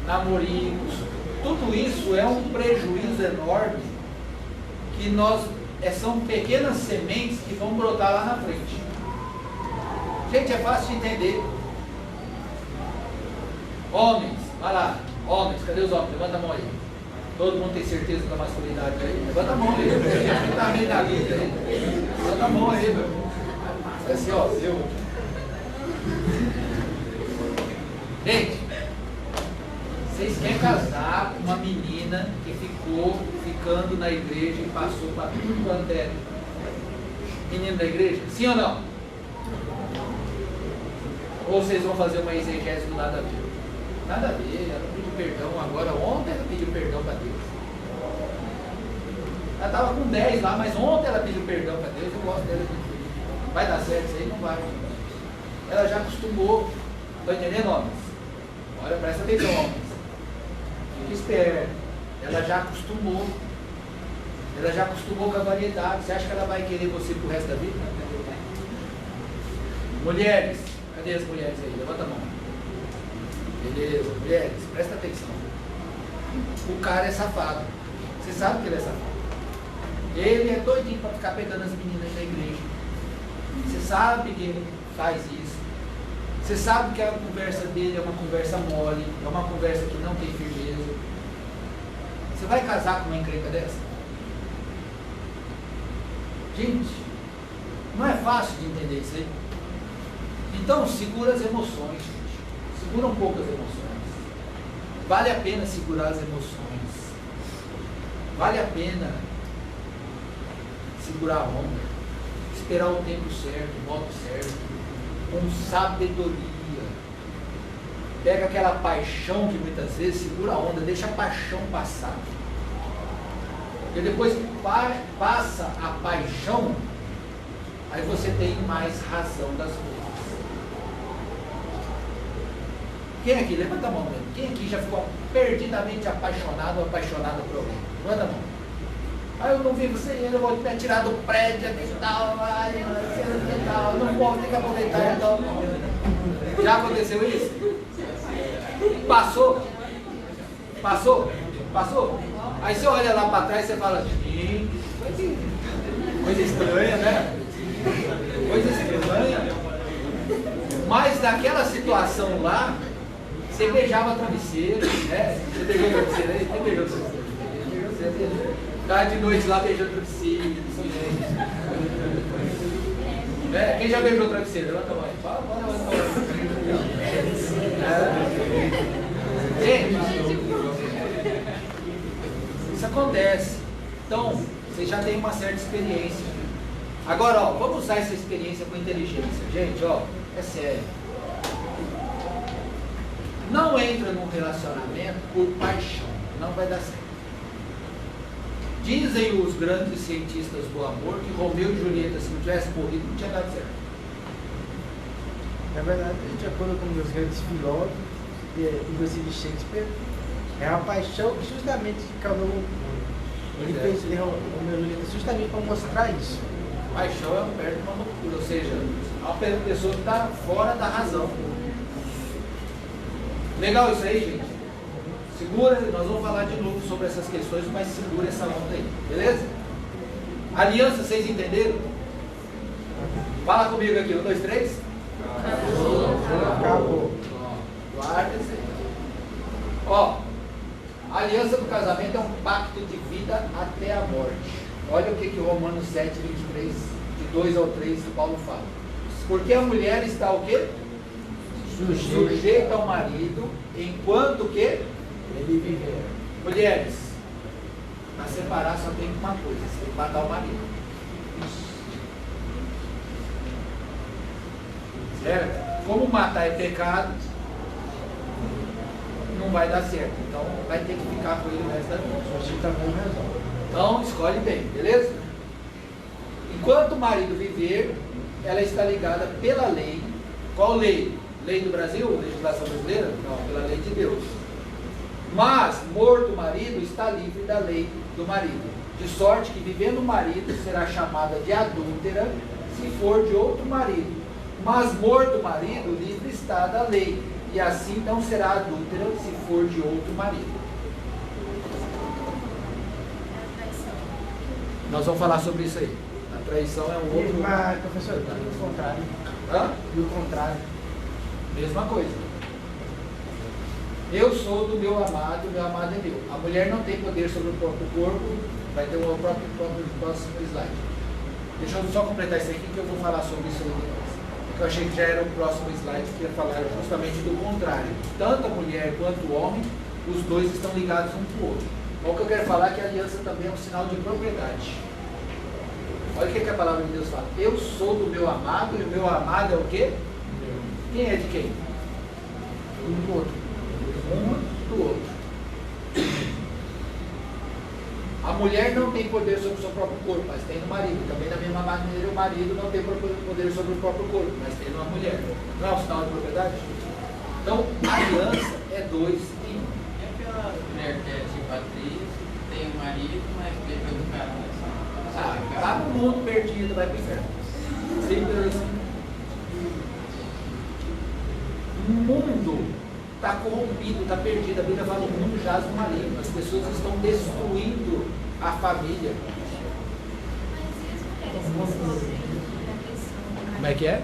A: namoricos, tudo isso é um prejuízo enorme que são pequenas sementes que vão brotar lá na frente. Gente, é fácil de entender. Homens, vai lá, homens, cadê os homens? Levanta a mão aí. Todo mundo tem certeza da masculinidade aí? Levanta a mão aí, quem está meio na vida aí? Levanta a mão aí, meu. É assim, ó, eu. Gente, vocês querem casar com uma menina que ficou ficando na igreja e passou para tudo quanto é menino da igreja? Sim ou não? Ou vocês vão fazer uma exegese do nada a ver? Nada a ver, ela pediu perdão agora, ontem ela pediu perdão para Deus. Ela estava com 10 lá, mas ontem ela pediu perdão para Deus, eu gosto dela. Vai dar certo isso aí? Não vai. Ela já acostumou, estão entendendo, homens? Olha, presta atenção, homens. Fique esperto. Ela já acostumou. Ela já acostumou com a variedade. Você acha que ela vai querer você pro resto da vida? Mulheres. Cadê as mulheres aí? Levanta a mão. Beleza, mulheres, presta atenção. O cara é safado. Você sabe que ele é safado. Ele é doidinho para ficar pegando as meninas na igreja. Você sabe que ele faz isso. Você sabe que a conversa dele é uma conversa mole, é uma conversa que não tem firmeza. Você vai casar com uma encrenca dessa? Gente, não é fácil de entender isso aí. Então, segura as emoções, gente. Segura um pouco as emoções. Vale a pena segurar as emoções. Vale a pena segurar a onda. Esperar o tempo certo, o modo certo. Com sabedoria. Pega aquela paixão que muitas vezes segura a onda, deixa a paixão passar. Porque depois que passa a paixão, aí você tem mais razão das coisas. Quem aqui? Levanta a mão mesmo. Quem aqui já ficou perdidamente apaixonado ou apaixonada por alguém? Levanta a mão. Ah, eu não vivo sem ele, eu vou me tirar do prédio e tal, eu não posso, tem que aproveitar e tal. Já aconteceu isso? Passou? Passou? Passou? Aí você olha lá para trás e você fala, coisa estranha, né? Coisa estranha. Mas naquela situação lá, você beijava travesseiro, né? Você beijou travesseiro aí? Quem beijou travesseiro? Ficava de noite lá beijando travesseiro. Né? Quem já beijou travesseiro? Levanta a mão aí. Fala, levanta a mão. Gente, isso acontece. Então, você já tem uma certa experiência. Agora, ó, vamos usar essa experiência com inteligência. Gente, ó, é sério. Não entra num relacionamento por paixão. Não vai dar certo. Dizem os grandes cientistas do amor que Romeu e Julieta, se não tivesse morrido, não tinha dado certo.
C: Na verdade, de acordo com os grandes filósofos, inclusive Shakespeare, é a paixão que justamente causou o Ele fez Romeu e Julieta justamente para mostrar isso.
A: Paixão é perto de uma loucura, ou seja, é uma pessoa que está fora da razão. Legal isso aí, gente? Segura, nós vamos falar de novo sobre essas questões, mas segura essa onda aí, beleza? Aliança, vocês entenderam? Fala comigo aqui, 1, 2, 3.
C: Acabou.
A: Guarda isso aí. Ó, a aliança do casamento é um pacto de vida até a morte. Olha o que o Romanos 7, 23, de 2 ao 3, Paulo fala. Porque a mulher está o quê? Sujeita ao marido, enquanto que ele viver. Mulheres, para separar só tem uma coisa, você tem que matar o marido. Certo? Como matar é pecado, não vai dar certo. Então vai ter que ficar com ele o resto da vida.
C: Você também resolve.
A: Então escolhe bem, beleza? Enquanto o marido viver, ela está ligada pela lei. Qual lei? Lei do Brasil? Legislação brasileira? Não, pela lei de Deus. Mas, morto o marido, está livre da lei do marido. De sorte que, vivendo o marido, será chamada de adúltera, se for de outro marido. Mas, morto o marido, livre está da lei. E assim não será adúltera, se for de outro marido. Nós vamos falar sobre isso aí. A traição é um outro...
C: Mas, professor, e o contrário?
A: Hã?
C: E o contrário?
A: Mesma coisa. Eu sou do meu amado, o meu amado é meu. A mulher não tem poder sobre o próprio corpo, vai ter o próprio próximo slide. Deixa eu só completar isso aqui que eu vou falar sobre isso aí depois. Porque eu achei que já era o próximo slide que ia falar justamente do contrário. Tanto a mulher quanto o homem, os dois estão ligados um com o outro. O que eu quero falar é que a aliança também é um sinal de propriedade. Olha o que a palavra de Deus fala. Eu sou do meu amado e o meu amado é o quê? Quem é de quem?
C: Um do outro.
A: Um do outro. A mulher não tem poder sobre o seu próprio corpo, mas tem no marido. Também da mesma maneira o marido não tem poder sobre o próprio corpo, mas tem numa mulher. Não é um sinal de propriedade? Então, a aliança é 2 em 1.
E: E aquela mulher que é tipo atriz, tem um marido, mas perdeu do cara.
A: Tá no mundo perdido, vai pro inferno. Simples assim. O mundo está corrompido, está perdido. A Bíblia fala que o mundo jaz no maligno. As pessoas estão destruindo a família. Como é que é?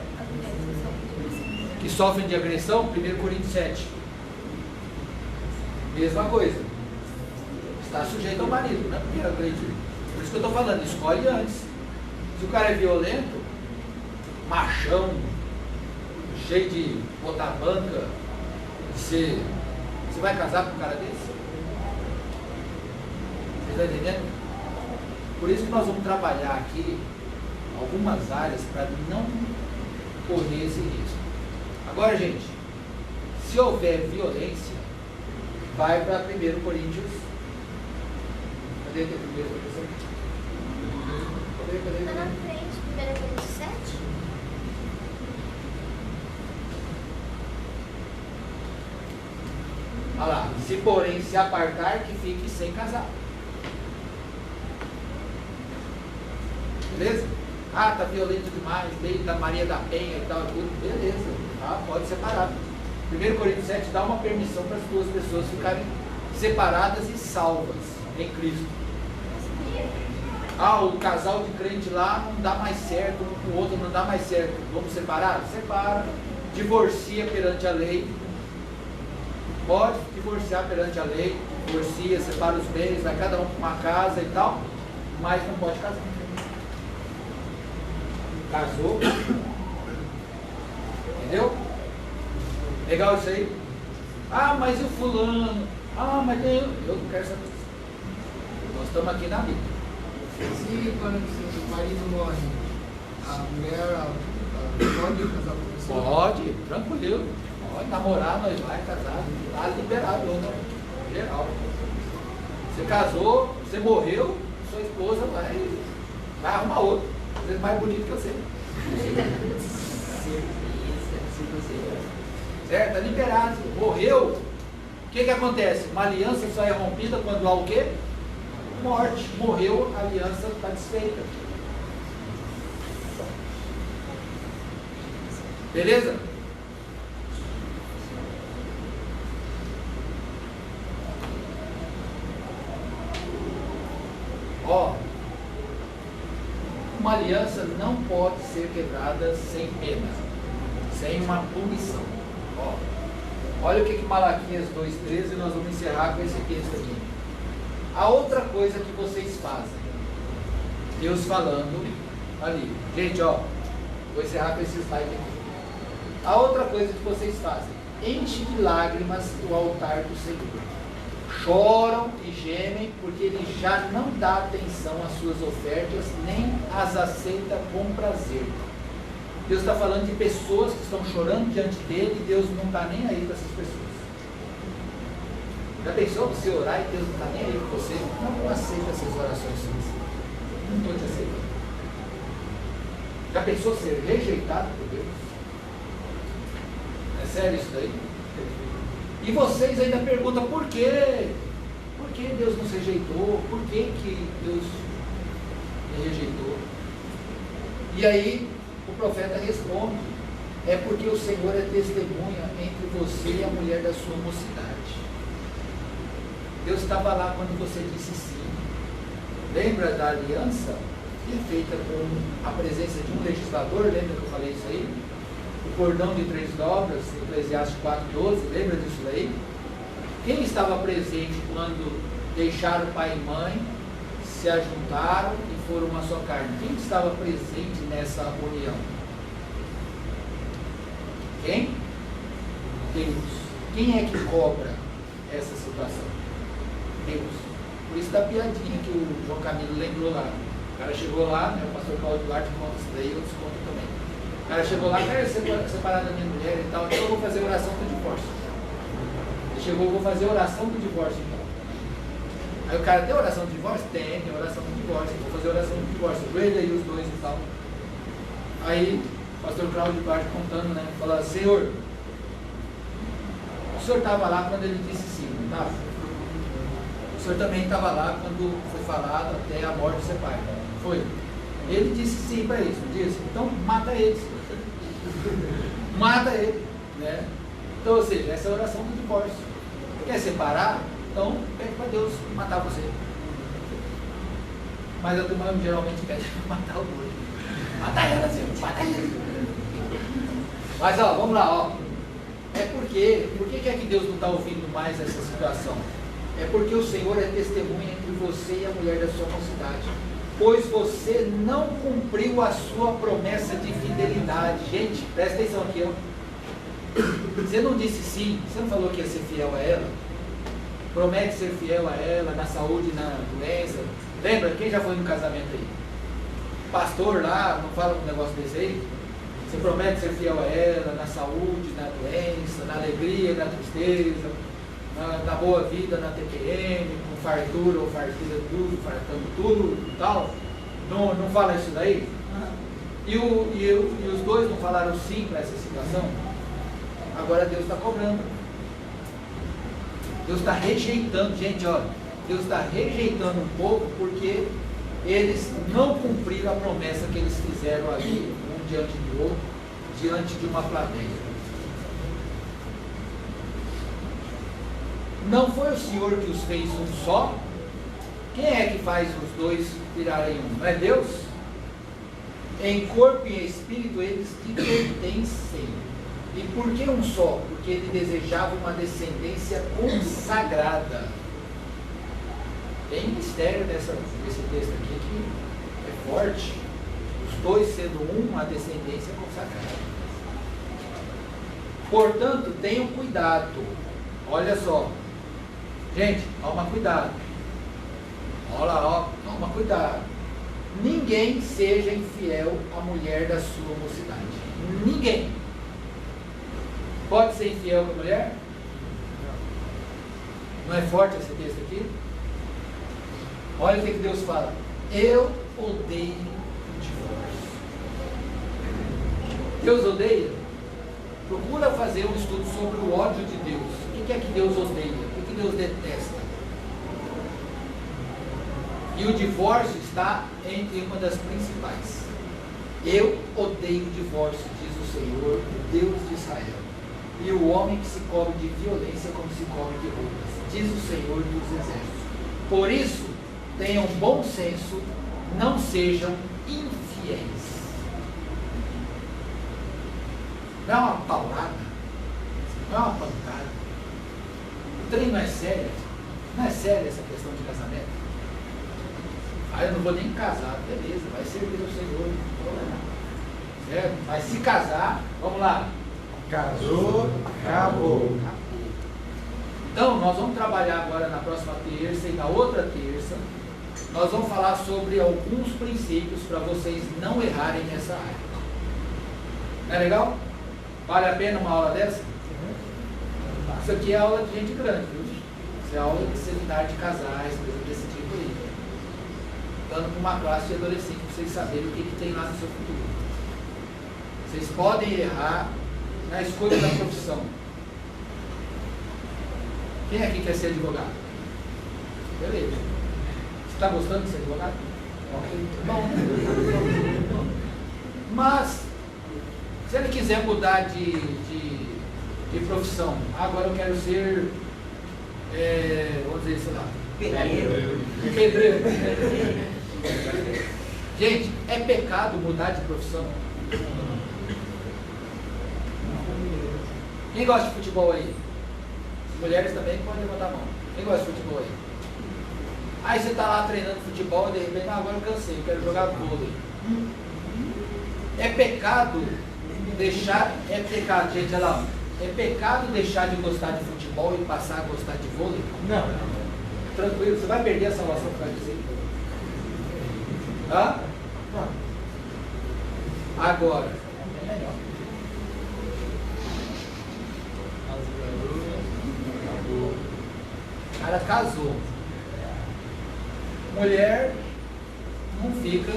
A: Que sofrem de agressão, 1 Coríntios 7. Mesma coisa. Está sujeito ao marido, não é porque agrediu. Por isso que eu estou falando, escolhe antes. Se o cara é violento, machão, cheio de botar banca, você vai casar com um cara desse? Você está entendendo? Por isso que nós vamos trabalhar aqui algumas áreas para não correr esse risco. Agora, gente, se houver violência, vai para 1 Coríntios. Cadê que é 1 Coríntios?
D: Está na frente, 1 Coríntios 7?
A: Olha lá, se porém se apartar, que fique sem casar. Beleza? Ah, tá violento demais, lei da Maria da Penha e tal, tudo. Beleza, tá? Pode separar. 1 Coríntios 7 dá uma permissão para as duas pessoas ficarem separadas e salvas em Cristo. Ah, o casal de crente lá não dá mais certo, um com o outro não dá mais certo. Vamos separar? Separa. Divorcia perante a lei. Pode divorciar perante a lei. Divorcia, separa os bens, vai cada um para uma casa e tal. Mas não pode casar. Casou. Entendeu? Legal isso aí? Ah, mas e o fulano? Ah, mas tem... Eu não quero saber disso. Nós estamos aqui na Bíblia.
F: Se quando o marido morre, a mulher pode casar com a pessoa?
A: Pode, tranquilo. Pode namorar, nós vai casar. Está liberado, né? Geral. Você casou, você morreu, sua esposa vai arrumar outro. Às vezes mais bonito que você. Certo? Está liberado. Morreu. O que acontece? Uma aliança só é rompida quando há o quê? Morte. Morreu, a aliança está desfeita. Beleza? Ó, uma aliança não pode ser quebrada sem pena, sem uma punição. Ó, olha o que Malaquias 2,13, nós vamos encerrar com esse texto aqui. A outra coisa que vocês fazem, Deus falando ali, gente, ó, vou encerrar com esse slide aqui. A outra coisa que vocês fazem, enche de lágrimas o altar do Senhor. Choram e gemem, porque Ele já não dá atenção às suas ofertas, nem as aceita com prazer. Deus está falando de pessoas que estão chorando diante dEle e Deus não está nem aí para essas pessoas. Já pensou você orar e Deus não está nem aí para você? Não aceita essas orações suas. Não estou te aceitando. Já pensou ser rejeitado por Deus? É sério isso daí? E vocês ainda perguntam por quê? Por que Deus nos rejeitou? Por que Deus me rejeitou? E aí o profeta responde: é porque o Senhor é testemunha entre você e a mulher da sua mocidade. Deus estava lá quando você disse sim. Lembra da aliança que é feita com a presença de um legislador? Lembra que eu falei isso aí? O cordão de 3 dobras, Eclesiastes 4,12, lembra disso daí? Quem estava presente quando deixaram pai e mãe, se ajuntaram e foram uma só carne? Quem estava presente nessa união? Quem? Deus. Quem é que cobra essa situação? Deus. Por isso da piadinha que o João Camilo lembrou lá. O cara chegou lá, né, o pastor Paulo Duarte conta isso daí, outros contam também. O cara chegou lá, quero separar da minha mulher e tal, então eu vou fazer oração do divórcio. Ele chegou, vou fazer oração do divórcio então. Aí o cara, tem oração do divórcio? Tem oração do divórcio, vou fazer oração do divórcio. Joelha aí os dois e tal. Aí, o pastor Cláudio Duarte contando, né, fala: Senhor, senhor estava lá quando ele disse sim, não estava? O senhor também estava lá quando foi falado até a morte separe. Foi. Ele disse sim para isso, disse. Então mata eles. Mata ele. Né? Então, ou seja, essa é a oração do divórcio. Quer separar? Então pede para Deus matar você. Mas a turma geralmente pede para matar o outro. Mata ela, Senhor, mata ela. Mas ó, vamos lá, ó. É porque, por que é que Deus não está ouvindo mais essa situação? É porque o Senhor é testemunha entre você e a mulher da sua mocidade. Pois você não cumpriu a sua promessa de fidelidade. Gente, presta atenção aqui, ó. Você não disse sim, você não falou que ia ser fiel a ela? Promete ser fiel a ela na saúde e na doença. Lembra? Quem já foi no casamento aí? Pastor lá, não fala um negócio desse aí? Você promete ser fiel a ela na saúde, na doença, na alegria, na tristeza, na boa vida, na TPM, com fartura ou fartura tudo, fartando tudo e tal. Não fala isso daí? E os dois não falaram sim para essa situação? Agora Deus está cobrando. Deus está rejeitando, gente, ó. Deus está rejeitando um pouco porque eles não cumpriram a promessa que eles fizeram ali, um diante do outro, diante de uma plateia. Não foi o Senhor que os fez um só? Quem é que faz os dois virarem um? Não é Deus? Em corpo e em espírito eles te pertencem. E por que um só? Porque ele desejava uma descendência consagrada. Tem mistério nesse texto aqui que é forte. Os dois sendo um, a descendência consagrada. Portanto, tenham cuidado. Olha só. Gente, toma cuidado. Olha lá, ó, toma cuidado. Ninguém seja infiel à mulher da sua mocidade. Ninguém. Pode ser infiel com a mulher? Não é forte esse texto aqui? Olha o que Deus fala. Eu odeio o divórcio. Deus odeia? Procura fazer um estudo sobre o ódio de Deus. O que é que Deus odeia? O que Deus detesta? E o divórcio está entre uma das principais. Eu odeio o divórcio, diz o Senhor, o Deus de Israel. E o homem que se cobre de violência como se cobre de roupas, diz o Senhor dos exércitos. Por isso, tenham bom senso, não sejam infiéis. Não é uma paulada, não é uma pancada. O trem não é sério. Não é séria essa questão de casamento. Ah, eu não vou nem casar, beleza, vai servir ao Senhor, certo? Mas se casar, vamos lá.
C: Casou, acabou.
A: Então, nós vamos trabalhar agora na próxima terça e na outra terça. Nós vamos falar sobre alguns princípios para vocês não errarem nessa área. Não é legal? Vale a pena uma aula dessa? Isso aqui é aula de gente grande, viu? Isso é aula de seminário de casais, coisa desse tipo aí. Dando para uma classe de adolescente, para vocês saberem o que tem lá no seu futuro. Vocês podem errar na escolha da profissão. Quem aqui quer ser advogado? Beleza. Você está gostando de ser advogado? Ok. Bom. Mas, se ele quiser mudar de profissão, agora eu quero ser, vamos dizer, sei lá, pedreiro. Gente, é pecado mudar de profissão? Quem gosta de futebol aí? As mulheres também podem levantar a mão. Quem gosta de futebol aí? Aí você está lá treinando futebol e de repente, agora eu cansei, eu quero jogar vôlei. É pecado deixar, gente, olha lá, é pecado deixar de gostar de futebol e passar a gostar de vôlei?
C: Não.
A: Tranquilo, você vai perder a salvação por causa disso aí. Hã? Agora, é melhor. O cara casou. Mulher não fica,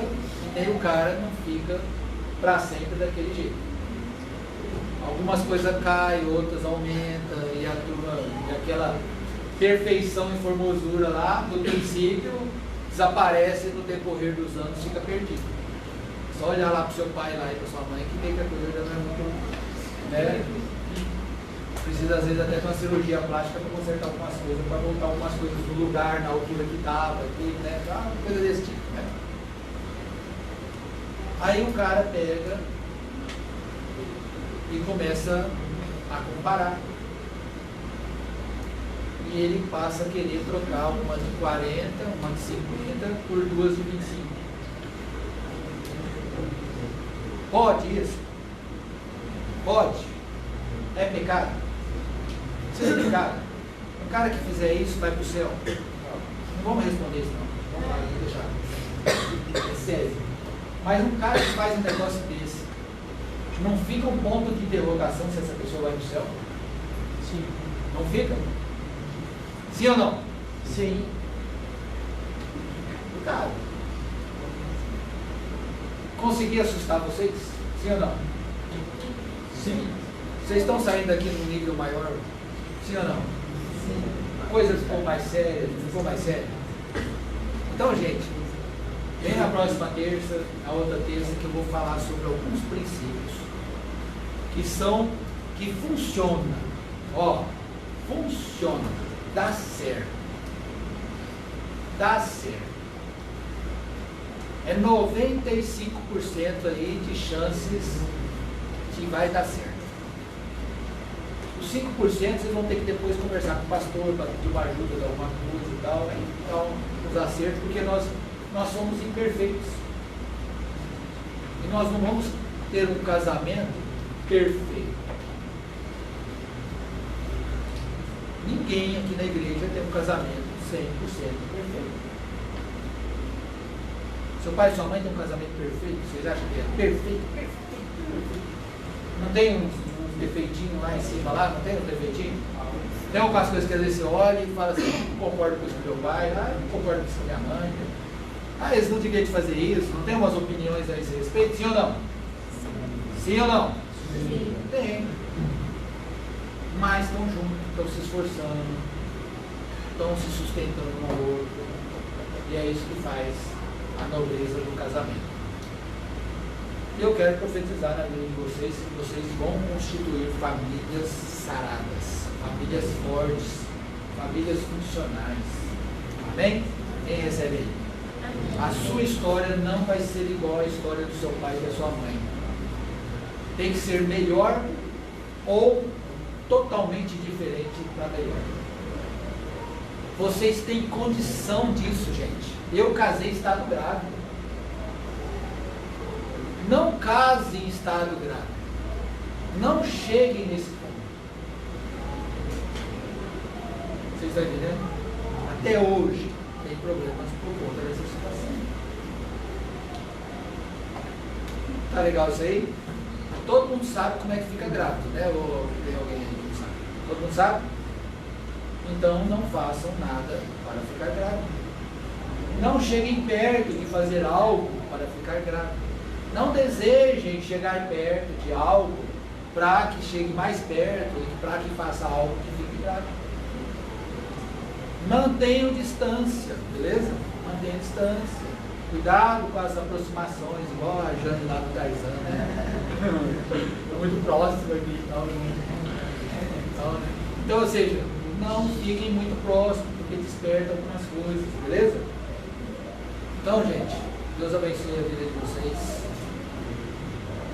A: nem o cara não fica para sempre daquele jeito. algumas coisas caem, outras aumentam, e a turma, e aquela perfeição e formosura lá do princípio desaparece no decorrer dos anos, fica perdido. Só olhar lá para o seu pai lá e para sua mãe que vê que a coisa já não é muito, né? Precisa às vezes até de uma cirurgia plástica para consertar algumas coisas, para voltar algumas coisas no lugar, na altura que estava, né? Coisa desse tipo, né? Aí o cara pega e começa a comparar. E ele passa a querer trocar uma de 40, uma de 50 por duas de 25. Pode isso? Pode. É pecado? Isso é pecado? Um cara que fizer isso vai para o céu? Não vamos responder isso não. Vamos deixar. É sério. Mas um cara que faz um negócio desse, não fica um ponto de interrogação se essa pessoa vai para o céu?
C: Sim.
A: Não fica? Sim ou não?
C: Sim.
A: Cara, consegui assustar vocês? Sim ou não?
C: Sim.
A: Vocês estão saindo daqui num nível maior? Sim ou não?
C: Sim.
A: A coisa ficou mais séria, ficou mais séria. Então, gente, vem na próxima terça, a outra terça, que eu vou falar sobre alguns princípios que funcionam. Ó, funciona, dá certo. Dá certo. É 95% aí de chances que vai dar certo. Os 5% vocês vão ter que depois conversar com o pastor para pedir uma ajuda de alguma coisa e tal, né? Então, os acertos, porque nós somos imperfeitos. E nós não vamos ter um casamento perfeito. Ninguém aqui na igreja tem um casamento 100% perfeito. Seu pai e sua mãe têm um casamento perfeito? Vocês acham que é perfeito? Perfeito. Não tem uns defeitinhos lá em cima, lá? Não tem uns defeitinhos? Tem algumas coisas que às vezes você olha e fala assim, não concordo com isso do meu pai, não concordo com isso da minha mãe. Eles não deviam fazer isso, não tem umas opiniões a esse respeito? Sim ou não? Sim ou não?
D: Sim.
A: Tem. Mas estão juntos, estão se esforçando, estão se sustentando um ao outro. E é isso que faz a nobreza do casamento. Eu quero profetizar na vida de vocês que vocês vão constituir famílias saradas, famílias fortes, famílias funcionais. Amém? Quem recebe aí? A sua história não vai ser igual à história do seu pai e da sua mãe. Tem que ser melhor ou totalmente diferente para melhor. Vocês têm condição disso, gente. Eu casei em estado grávido. Não case em estado grávido. Não cheguem nesse ponto. Vocês estão entendendo? Até hoje tem problemas por conta dessa situação. Tá legal isso aí? Todo mundo sabe como é que fica grávido, né? Ou tem alguém aí que não sabe? Todo mundo sabe? Então não façam nada para ficar grávido. Não cheguem perto de fazer algo para ficar grávido. Não desejem chegar perto de algo para que chegue mais perto e para que faça algo que fique grávido. Mantenham distância, beleza? Mantenham distância. Cuidado com as aproximações, igual a Jane lá do Tarzan, né? Muito próximo aqui e tal. Então, ou seja, não fiquem muito próximos, porque desperta algumas coisas, beleza? Então, gente, Deus abençoe a vida de vocês.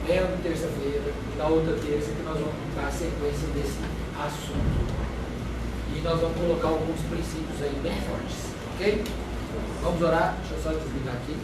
A: Venham na terça-feira e na outra terça que nós vamos dar a sequência desse assunto. E nós vamos colocar alguns princípios aí bem fortes, ok? Vamos orar? Deixa eu só desligar aqui.